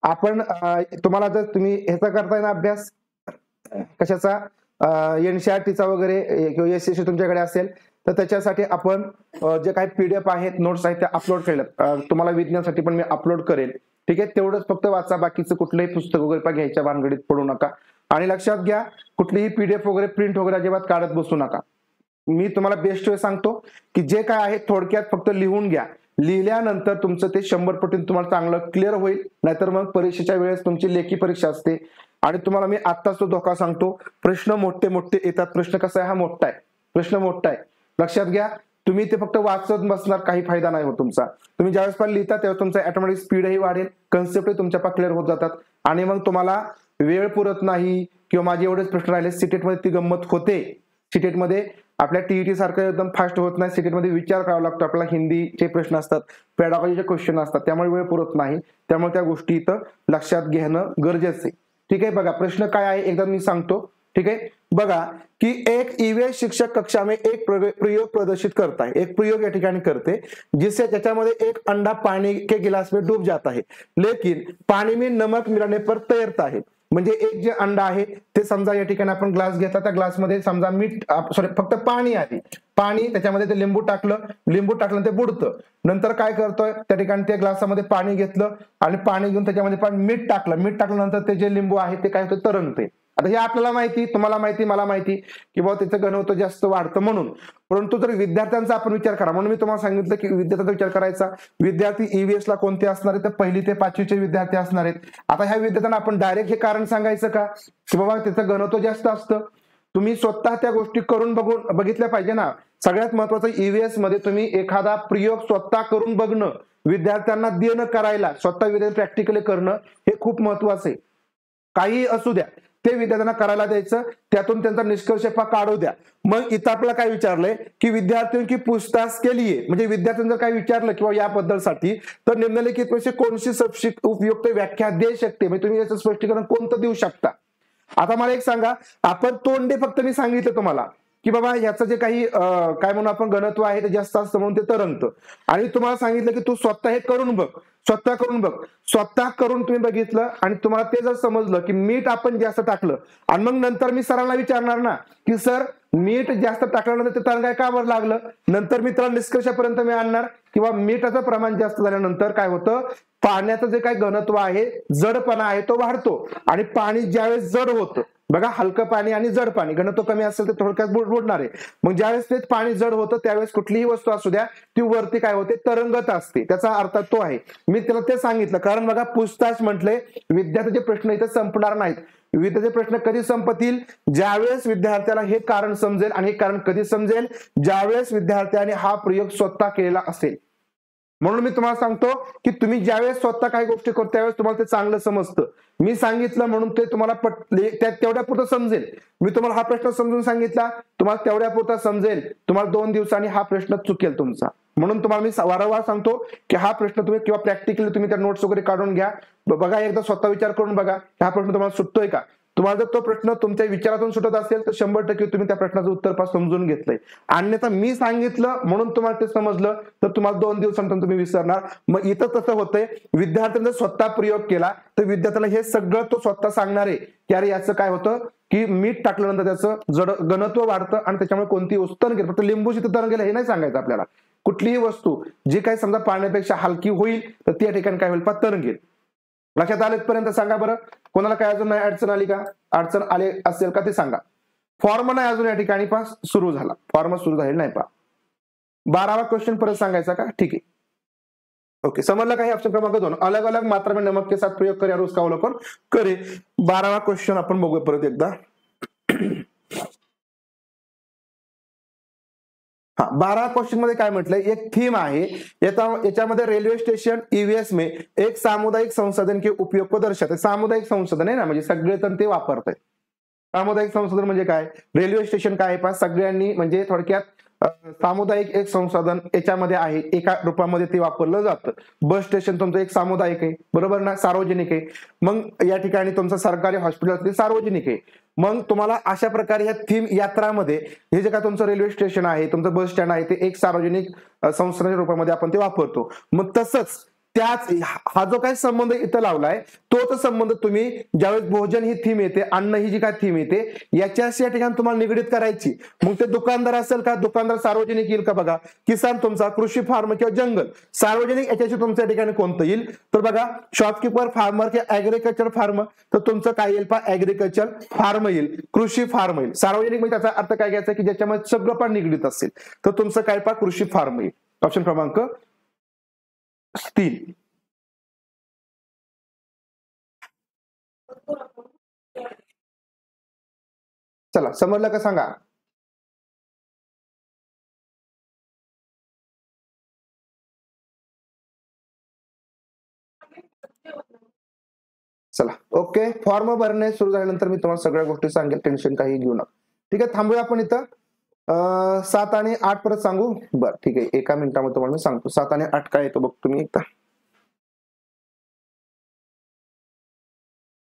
आपण तुम्हाला जर तुम्ही ह्याचा करताय ना अभ्यास, कशाचा, एनसीईआरटीचा वगैरे किंवा एसएससी तुमच्याकडे असेल तर त्याच्यासाठी आपण जे काही पीडीएफ आहेत, नोट्स आहेत त्या अपलोड केल्या. तुम्हाला विज्ञानासाठी पण मी अपलोड करेल. ठीक आहे, तेवढंच फक्त वाचा, बाकीचं कुठलंही पुस्तक वगैरे घ्यायच्या भानगडीत पडू नका. आणि लक्षात घ्या, कुठलीही पीडीएफ वगैरे प्रिंट वगैरे अजिबात काढत बसू नका. मी तुम्हाला बेस्ट वे सांगतो की जे काय आहे थोडक्यात फक्त लिहून घ्या. लिहिल्यानंतर तुमचं ते 100 पटीने तुम्हाला चांगलं क्लिअर होईल. नाहीतर मग परीक्षेच्या वेळेस तुमची लेखी परीक्षा असते आणि तुम्हाला मी आत्ताच तो धोका सांगतो, प्रश्न मोठे येतात. प्रश्न कसा आहे, प्रश्न मोठा आहे. लक्षात घ्या, तुम्ही ते फक्त वाचत बसणार, काही फायदा नाही होत तुमचा. तुम्ही ज्यावेळेस पण लिहिता त्यावेळेस तुमचा ऑटोमॅटिक स्पीडही वाढेल, कन्सेप्टही तुमच्या क्लिअर होत जातात आणि मग तुम्हाला वेळ पुरत नाही किंवा माझे एवढेच प्रश्न राहिले. सीटेट मध्ये ती गंमत होते. सीटेट मध्ये आपल्या टीईटी सारखं एकदम फास्ट होत नाही. सीटेट मध्ये विचार करावा लागतो आपल्याला, हिंदीचे प्रश्न असतात, पेडागॉजीचे क्वेश्चन असतात, त्यामुळे वेळ पुरत नाही. त्यामुळे त्या गोष्टी इथं लक्षात घेणं गरजेचं आहे. ठीक आहे, बघा प्रश्न काय आहे एकदा मी सांगतो. ठीक है, बघा कि एक ईवीएस शिक्षक कक्षा में एक प्रयोग प्रदर्शित करता है, एक प्रयोग या ठिकाणी करते जिससे त्याच्यामध्ये एक अंडा पानी के गिलास में डूब जाता है लेकिन पानी में नमक मिलाने पर तैरता है. म्हणजे एक जे अंडा आहे ते समजा या ठिकाणी आपण ग्लास घेतला, त्या ग्लासमध्ये समजा मीठ सॉरी फक्त पाणी आहे, पाणी त्याच्यामध्ये ते लिंबू टाकलं ते बुडतं. नंतर काय करतोय, त्या ठिकाणी त्या ग्लासामध्ये पाणी घेतलं आणि पाणी घेऊन त्याच्यामध्ये पण मीठ टाकलं, मीठ टाकल्यानंतर ते जे लिंबू आहे ते काय होतं, तरंगते. आता हे आपल्याला माहिती, तुम्हाला माहिती, मला माहिती की बाबा त्याचं घनत्व जास्त वाढतं म्हणून, परंतु जर विद्यार्थ्यांचा आपण विचार करा, म्हणून मी तुम्हाला सांगितलं की विद्यार्थ्यांचा विचार करायचा. विद्यार्थी ईव्हीएस ला कोणते असणार आहेत, तर 1ली ते 5वीचे विद्यार्थी असणार आहेत. आता ह्या विद्यार्थ्यांना आपण डायरेक्ट हे कारण सांगायचं का की बाबा त्याचं घनत्व जास्त असतं? तुम्ही स्वतः त्या गोष्टी करून बघितल्या पाहिजे ना. सगळ्यात महत्वाचं ईव्हीएस मध्ये तुम्ही एखादा प्रयोग स्वतः करून बघणं, विद्यार्थ्यांना देणं करायला, स्वतः विद्यार्थी प्रॅक्टिकली करणं हे खूप महत्वाचं आहे. काही असू द्या, ते विद्यार्थ्यांना करायला द्यायचं, त्यातून त्यांचा निष्कर्ष काढू द्या. मग इथं आपल्याला काय विचारलंय की विद्यार्थियों की पूछताछ के लिए, म्हणजे विद्यार्थ्यांनी जर काय विचारलं किंवा याबद्दलसाठी, तर निम्नलिखित में से कोणती सबसे उपयुक्त व्याख्या दे शकते, म्हणजे तुम्ही याचं स्पष्टीकरण कोणतं देऊ शकता. आता मला एक सांगा, आपण तोंडे फक्त मी सांगितलं तुम्हाला की बाबा ह्याचं जे काही काय म्हणून आपण घनत्व आहे ते जास्त असतं म्हणून ते तरंगतं, आणि तुम्हाला सांगितलं की तू स्वतः हे करून बघ, स्वतः करून बघ. स्वतः करून तुम्ही बघितलं आणि तुम्हाला ते जर समजलं की मीठ आपण जास्त टाकलं, आणि मग नंतर मी सरांना विचारणार ना की सर मीठ जास्त टाकल्यानंतर ते तरंगाय का बरं लागलं, नंतर मी त्याला निष्कर्षापर्यंत मी आणणार किंवा मीठाचं प्रमाण जास्त झाल्यानंतर काय होतं, पाण्याचं जे काही घनत्व आहे, जडपणा आहे तो वाढतो, आणि पाणी ज्यावेळेस जड होतं, बघा हलकं पाणी आणि जड पाणी, घनत्व कमी असेल तर थोडक्यात बुडणार आहे. मग ज्यावेळेस ते पाणी जड होतं त्यावेळेस कुठलीही वस्तू असू द्या ती वरती काय होते, तरंगत असते. त्याचा अर्थ तो आहे, मी त्याला ते सांगितलं. कारण बघा पूछताछ म्हटले, विद्यार्थ्याचे प्रश्न इथे संपणार नाहीत. विद्यार्थ्याचे प्रश्न कधी संपतील, ज्यावेळेस विद्यार्थ्याला हे कारण समजेल, आणि हे कारण कधी समजेल, ज्यावेळेस विद्यार्थ्याने हा प्रयोग स्वतः केलेला असेल. म्हणून मी तुम्हाला सांगतो की तुम्ही ज्यावेळेस स्वतः काही गोष्टी करता त्यावेळेस तुम्हाला ते चांगलं समजतं. मी सांगितलं म्हणून ते तुम्हाला तेवढ्या पुरतं समजेल. मी तुम्हाला हा प्रश्न समजून सांगितला, तुम्हाला तेवढ्या पुरता समजेल, तुम्हाला 2 दिवसांनी हा प्रश्न चुकेल तुमचा. म्हणून तुम्हाला मी वारंवार सांगतो की हा प्रश्न तुम्ही किंवा प्रॅक्टिकली तुम्ही त्या नोट्स वगैरे काढून घ्या, बघा एकदा स्वतः विचार करून बघा हा प्रश्न तुम्हाला सुटतोय का. तुम्हाला जर तो प्रश्न तुमच्या विचारातून सुटत असेल तर 100% तुम्ही त्या प्रश्नाचं उत्तर समजून घेतलंय. अन्यथा मी सांगितलं म्हणून तुम्हाला ते समजलं तर तुम्हाला 2 दिवसांनंतर तुम्ही विसरणार. मग इथं तसं होतंय, विद्यार्थ्यांनी स्वतः प्रयोग केला तर विद्यार्थ्याला हे सगळं तो स्वतः सांगणार आहे की अरे याचं काय होतं की मीठ टाकल्यानंतर त्याचं घनत्व वाढतं आणि त्याच्यामुळे कोणती वस्तू तरंगेल. फक्त लिंबू तिथं तरंगेल हे नाही सांगायचं आपल्याला. कुठलीही वस्तू जी काही समजा पाण्यापेक्षा हलकी होईल तर त्या ठिकाणी काय होईल, तरंगेल. लक्षात आले पर्यंत सांगा बरं. कोणाला काय अजून नाही अडचण आली का, अडचण आली असेल का ते सांगा. फॉर्म नाही अजून या ठिकाणी पास सुरू झाला, फॉर्म सुरू झालेला नाही. 12वा क्वेश्चन परत सांगायचा का, ठीक आहे ओके समजलं काही. ऑप्शन क्रमांक 2, अलग अलग मात्रा में नमक के साथ प्रयोग करे और उसका अवलोकन करे. 12वा क्वेश्चन आपण बघूया परत एकदा. हा 12 क्वेश्चन मध्ये काय म्हटलंय, एक थीम आहे याच्यामध्ये रेल्वे स्टेशन ईवीएस में एक सामुदायिक संसाधन के उपयोग को दर्शवते. सामुदायिक संसाधन आहे ना, म्हणजे सगळे तर ते वापरतात. सामुदायिक संसाधन म्हणजे काय, रेल्वे स्टेशन काय आहे, सगळ्यांनी म्हणजे थोडक्यात सामुदायिक एक संसाधन याच्यामध्ये आहे, एका रूपामध्ये ते वापरलं जातं. बस स्टेशन तुमचं एक सामुदायिक आहे, बरोबर ना, सार्वजनिक आहे. मग या ठिकाणी तुमचं सरकारी हॉस्पिटल ते सार्वजनिक आहे. मग तुम्हाला अशा प्रकारे या थीम यात्रामध्ये हे जे काय तुमचं रेल्वे स्टेशन आहे, तुमचं बस स्टँड आहे, ते एक सार्वजनिक संस्थांच्या रूपामध्ये आपण ते वापरतो. मग तसंच त्याच हा जो काही संबंध इथं लावलाय तोच संबंध तुम्ही ज्यावेळेस भोजन ही थीम येते, अन्न ही जी काय थीम येते, याच्याशी या ठिकाणी तुम्हाला निगडीत करायची. मग ते दुकानदार असेल का, दुकानदार सार्वजनिक येईल का बघा. किसान तुमचा कृषी फार्म किंवा जंगल सार्वजनिक, याच्याशी तुमच्या ठिकाणी कोणतं येईल तर बघा शॉपकीपर फार्मर किंवा ऍग्रिकल्चर फार्म, तर तुमचं काय येईल पा, ऍग्रिकल्चर फार्म येईल, कृषी फार्म येईल. सार्वजनिक म्हणजे त्याचा अर्थ काय घ्यायचा की ज्याच्यामध्ये सगळं पण निगडीत असेल, तर तुमचं काय पा, कृषी फार्म येईल. ऑप्शन क्रमांक 3. चला समजलं का सांगा. चला ओके, फॉर्म भरणे सुरू झाल्यानंतर मी तुम्हाला सगळ्या गोष्टी सांगेल, टेन्शन काही घेऊ नका. ठीक आहे, थांबूया आपण इथं. 7 आणि 8 परत सांगू, बरं ठीक आहे, एका मिनिटामध्ये तुम्हाला मी सांगतो 7 आणि 8 काय येतो बघ तुम्ही एकदा.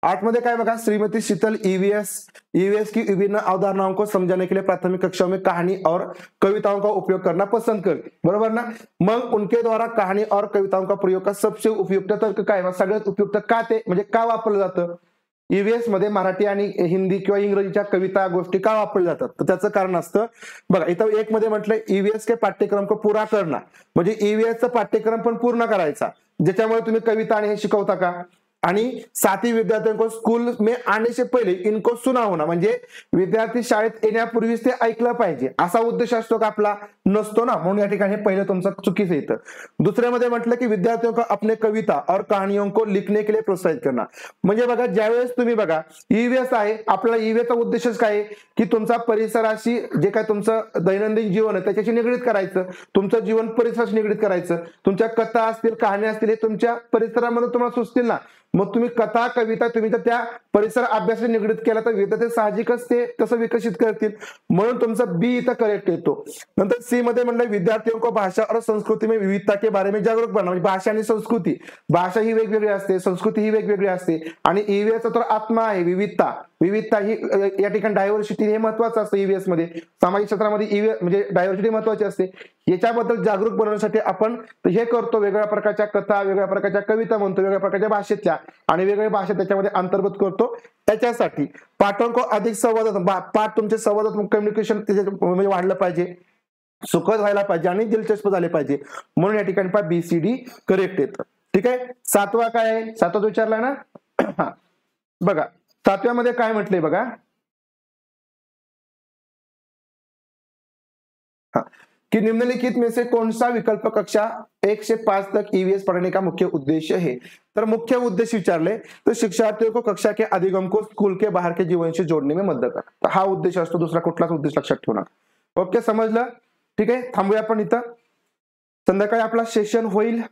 8 मध्ये काय बघा, श्रीमती शीतल ईवीएस की विभिन्न अवधारणाओं को समझाने के लिए प्राथमिक कक्षाओं में कहानी और कविताओं का उपयोग करना पसंद करते, बरोबर ना. मग उनके द्वारा कहानी और कविताओं का प्रयोग का सबसे उपयुक्त तर्क काय, सगळ्यात उपयुक्त का ते म्हणजे का वापरलं जातं. ईव्हीएस मध्ये मराठी आणि हिंदी किंवा इंग्रजीच्या कविता गोष्टी का वापरल्या जातात, तर त्याचं कारण असतं बघा. इथं 1 मध्ये म्हटलंय ईव्हीएस के पाठ्यक्रम को पूरा करना, म्हणजे ईव्हीएसचं पाठ्यक्रम पण पूर्ण करायचा, ज्याच्यामुळे तुम्ही कविता आणि हे शिकवता का. आणि साथी विद्यार्थियों को स्कूल में आने से पहले इनको सुना होना, म्हणजे विद्यार्थी शाळेत येण्यापूर्वीच ते ऐकलं पाहिजे असा उद्देश असतो का आपला? नसतो ना. म्हणून या ठिकाणी पहिलं तुमचं चुकीचं येतं. दुसऱ्यामध्ये म्हटलं की विद्यार्थियों को अपने कविता और कहानियों को लिखने के लिए प्रोत्साहित करना. म्हणजे बघा ज्यावेळेस तुम्ही बघा ईव्हीएस आहे, आपला ईव्हीएसचा उद्देशच काय आहे की तुमचा परिसराशी जे काय तुमचं दैनंदिन जीवन आहे त्याच्याशी निगडीत करायचं, तुमचं जीवन परिसराशी निगडीत करायचं. तुमच्या कथा असतील, कहाण्या असतील, हे तुमच्या परिसरामध्ये तुम्हाला सुचतील ना. मग तुम्ही कथा कविता तुम्ही तर त्या परिसर अभ्यासाशी निगडीत केला तर विद्यार्थी साहजिकच ते तसं विकसित करतील. म्हणून तुमचा बी इथं करेक्ट येतो. नंतर सी मध्ये म्हणलं विद्यार्थियों को भाषा और संस्कृती में विविधता के बारे में जागरूक बनना. म्हणजे भाषा आणि संस्कृती, भाषा ही वेगवेगळी असते, संस्कृती ही वेगवेगळी असते आणि ईव्हीएसचा तर आत्मा आहे विविधता. विविधता ही या ठिकाणी डायव्हर्सिटी हे महत्वाचं असतं. ईव्हीएस मध्ये सामाजिक क्षेत्रामध्ये ईव्हीएस म्हणजे डायव्हर्सिटी महत्वाची असते. याच्याबद्दल जागरूक बनवण्यासाठी आपण हे करतो, वेगवेगळ्या प्रकारच्या कथा, वेगवेगळ्या प्रकारच्या कविता म्हणतो, वेगवेगळ्या प्रकारच्या भाषेतल्या आणि वेगवेगळ्या भाषा त्याच्यामध्ये अंतर्भूत करतो. त्याच्यासाठी पाठों को अधिक संवादात्मक पाठ तुमचे संवादात्मक कम्युनिकेशन म्हणजे वाढलं पाहिजे, सुखद व्हायला पाहिजे आणि दिलचस्प झाले पाहिजे. म्हणून या ठिकाणी पहा BCD करेक्ट येतं. ठीक आहे. सातवा काय आहे? सातवा विचारलाय ना. बघा सातव्यामध्ये काय म्हटलंय बघा कि निम्नलिखित में से कौन सा विकल्प कक्षा 1 से 5 तक ईवीएस पढ़ने का मुख्य उद्देश्य है? तर मुख्य उद्देश्य विचारले तर शिक्षार्थियों को कक्षा के अधिगम को स्कूल के बाहर के जीवन से जोड़ने में मदत करा. तर हा उद्देश असतो, दुसरा कुठलाच उद्देश लक्षात ठेवू नका. ओके, समजलं? ठीक आहे, थांबूया आपण इथं. संध्याकाळी आपला सेशन होईल.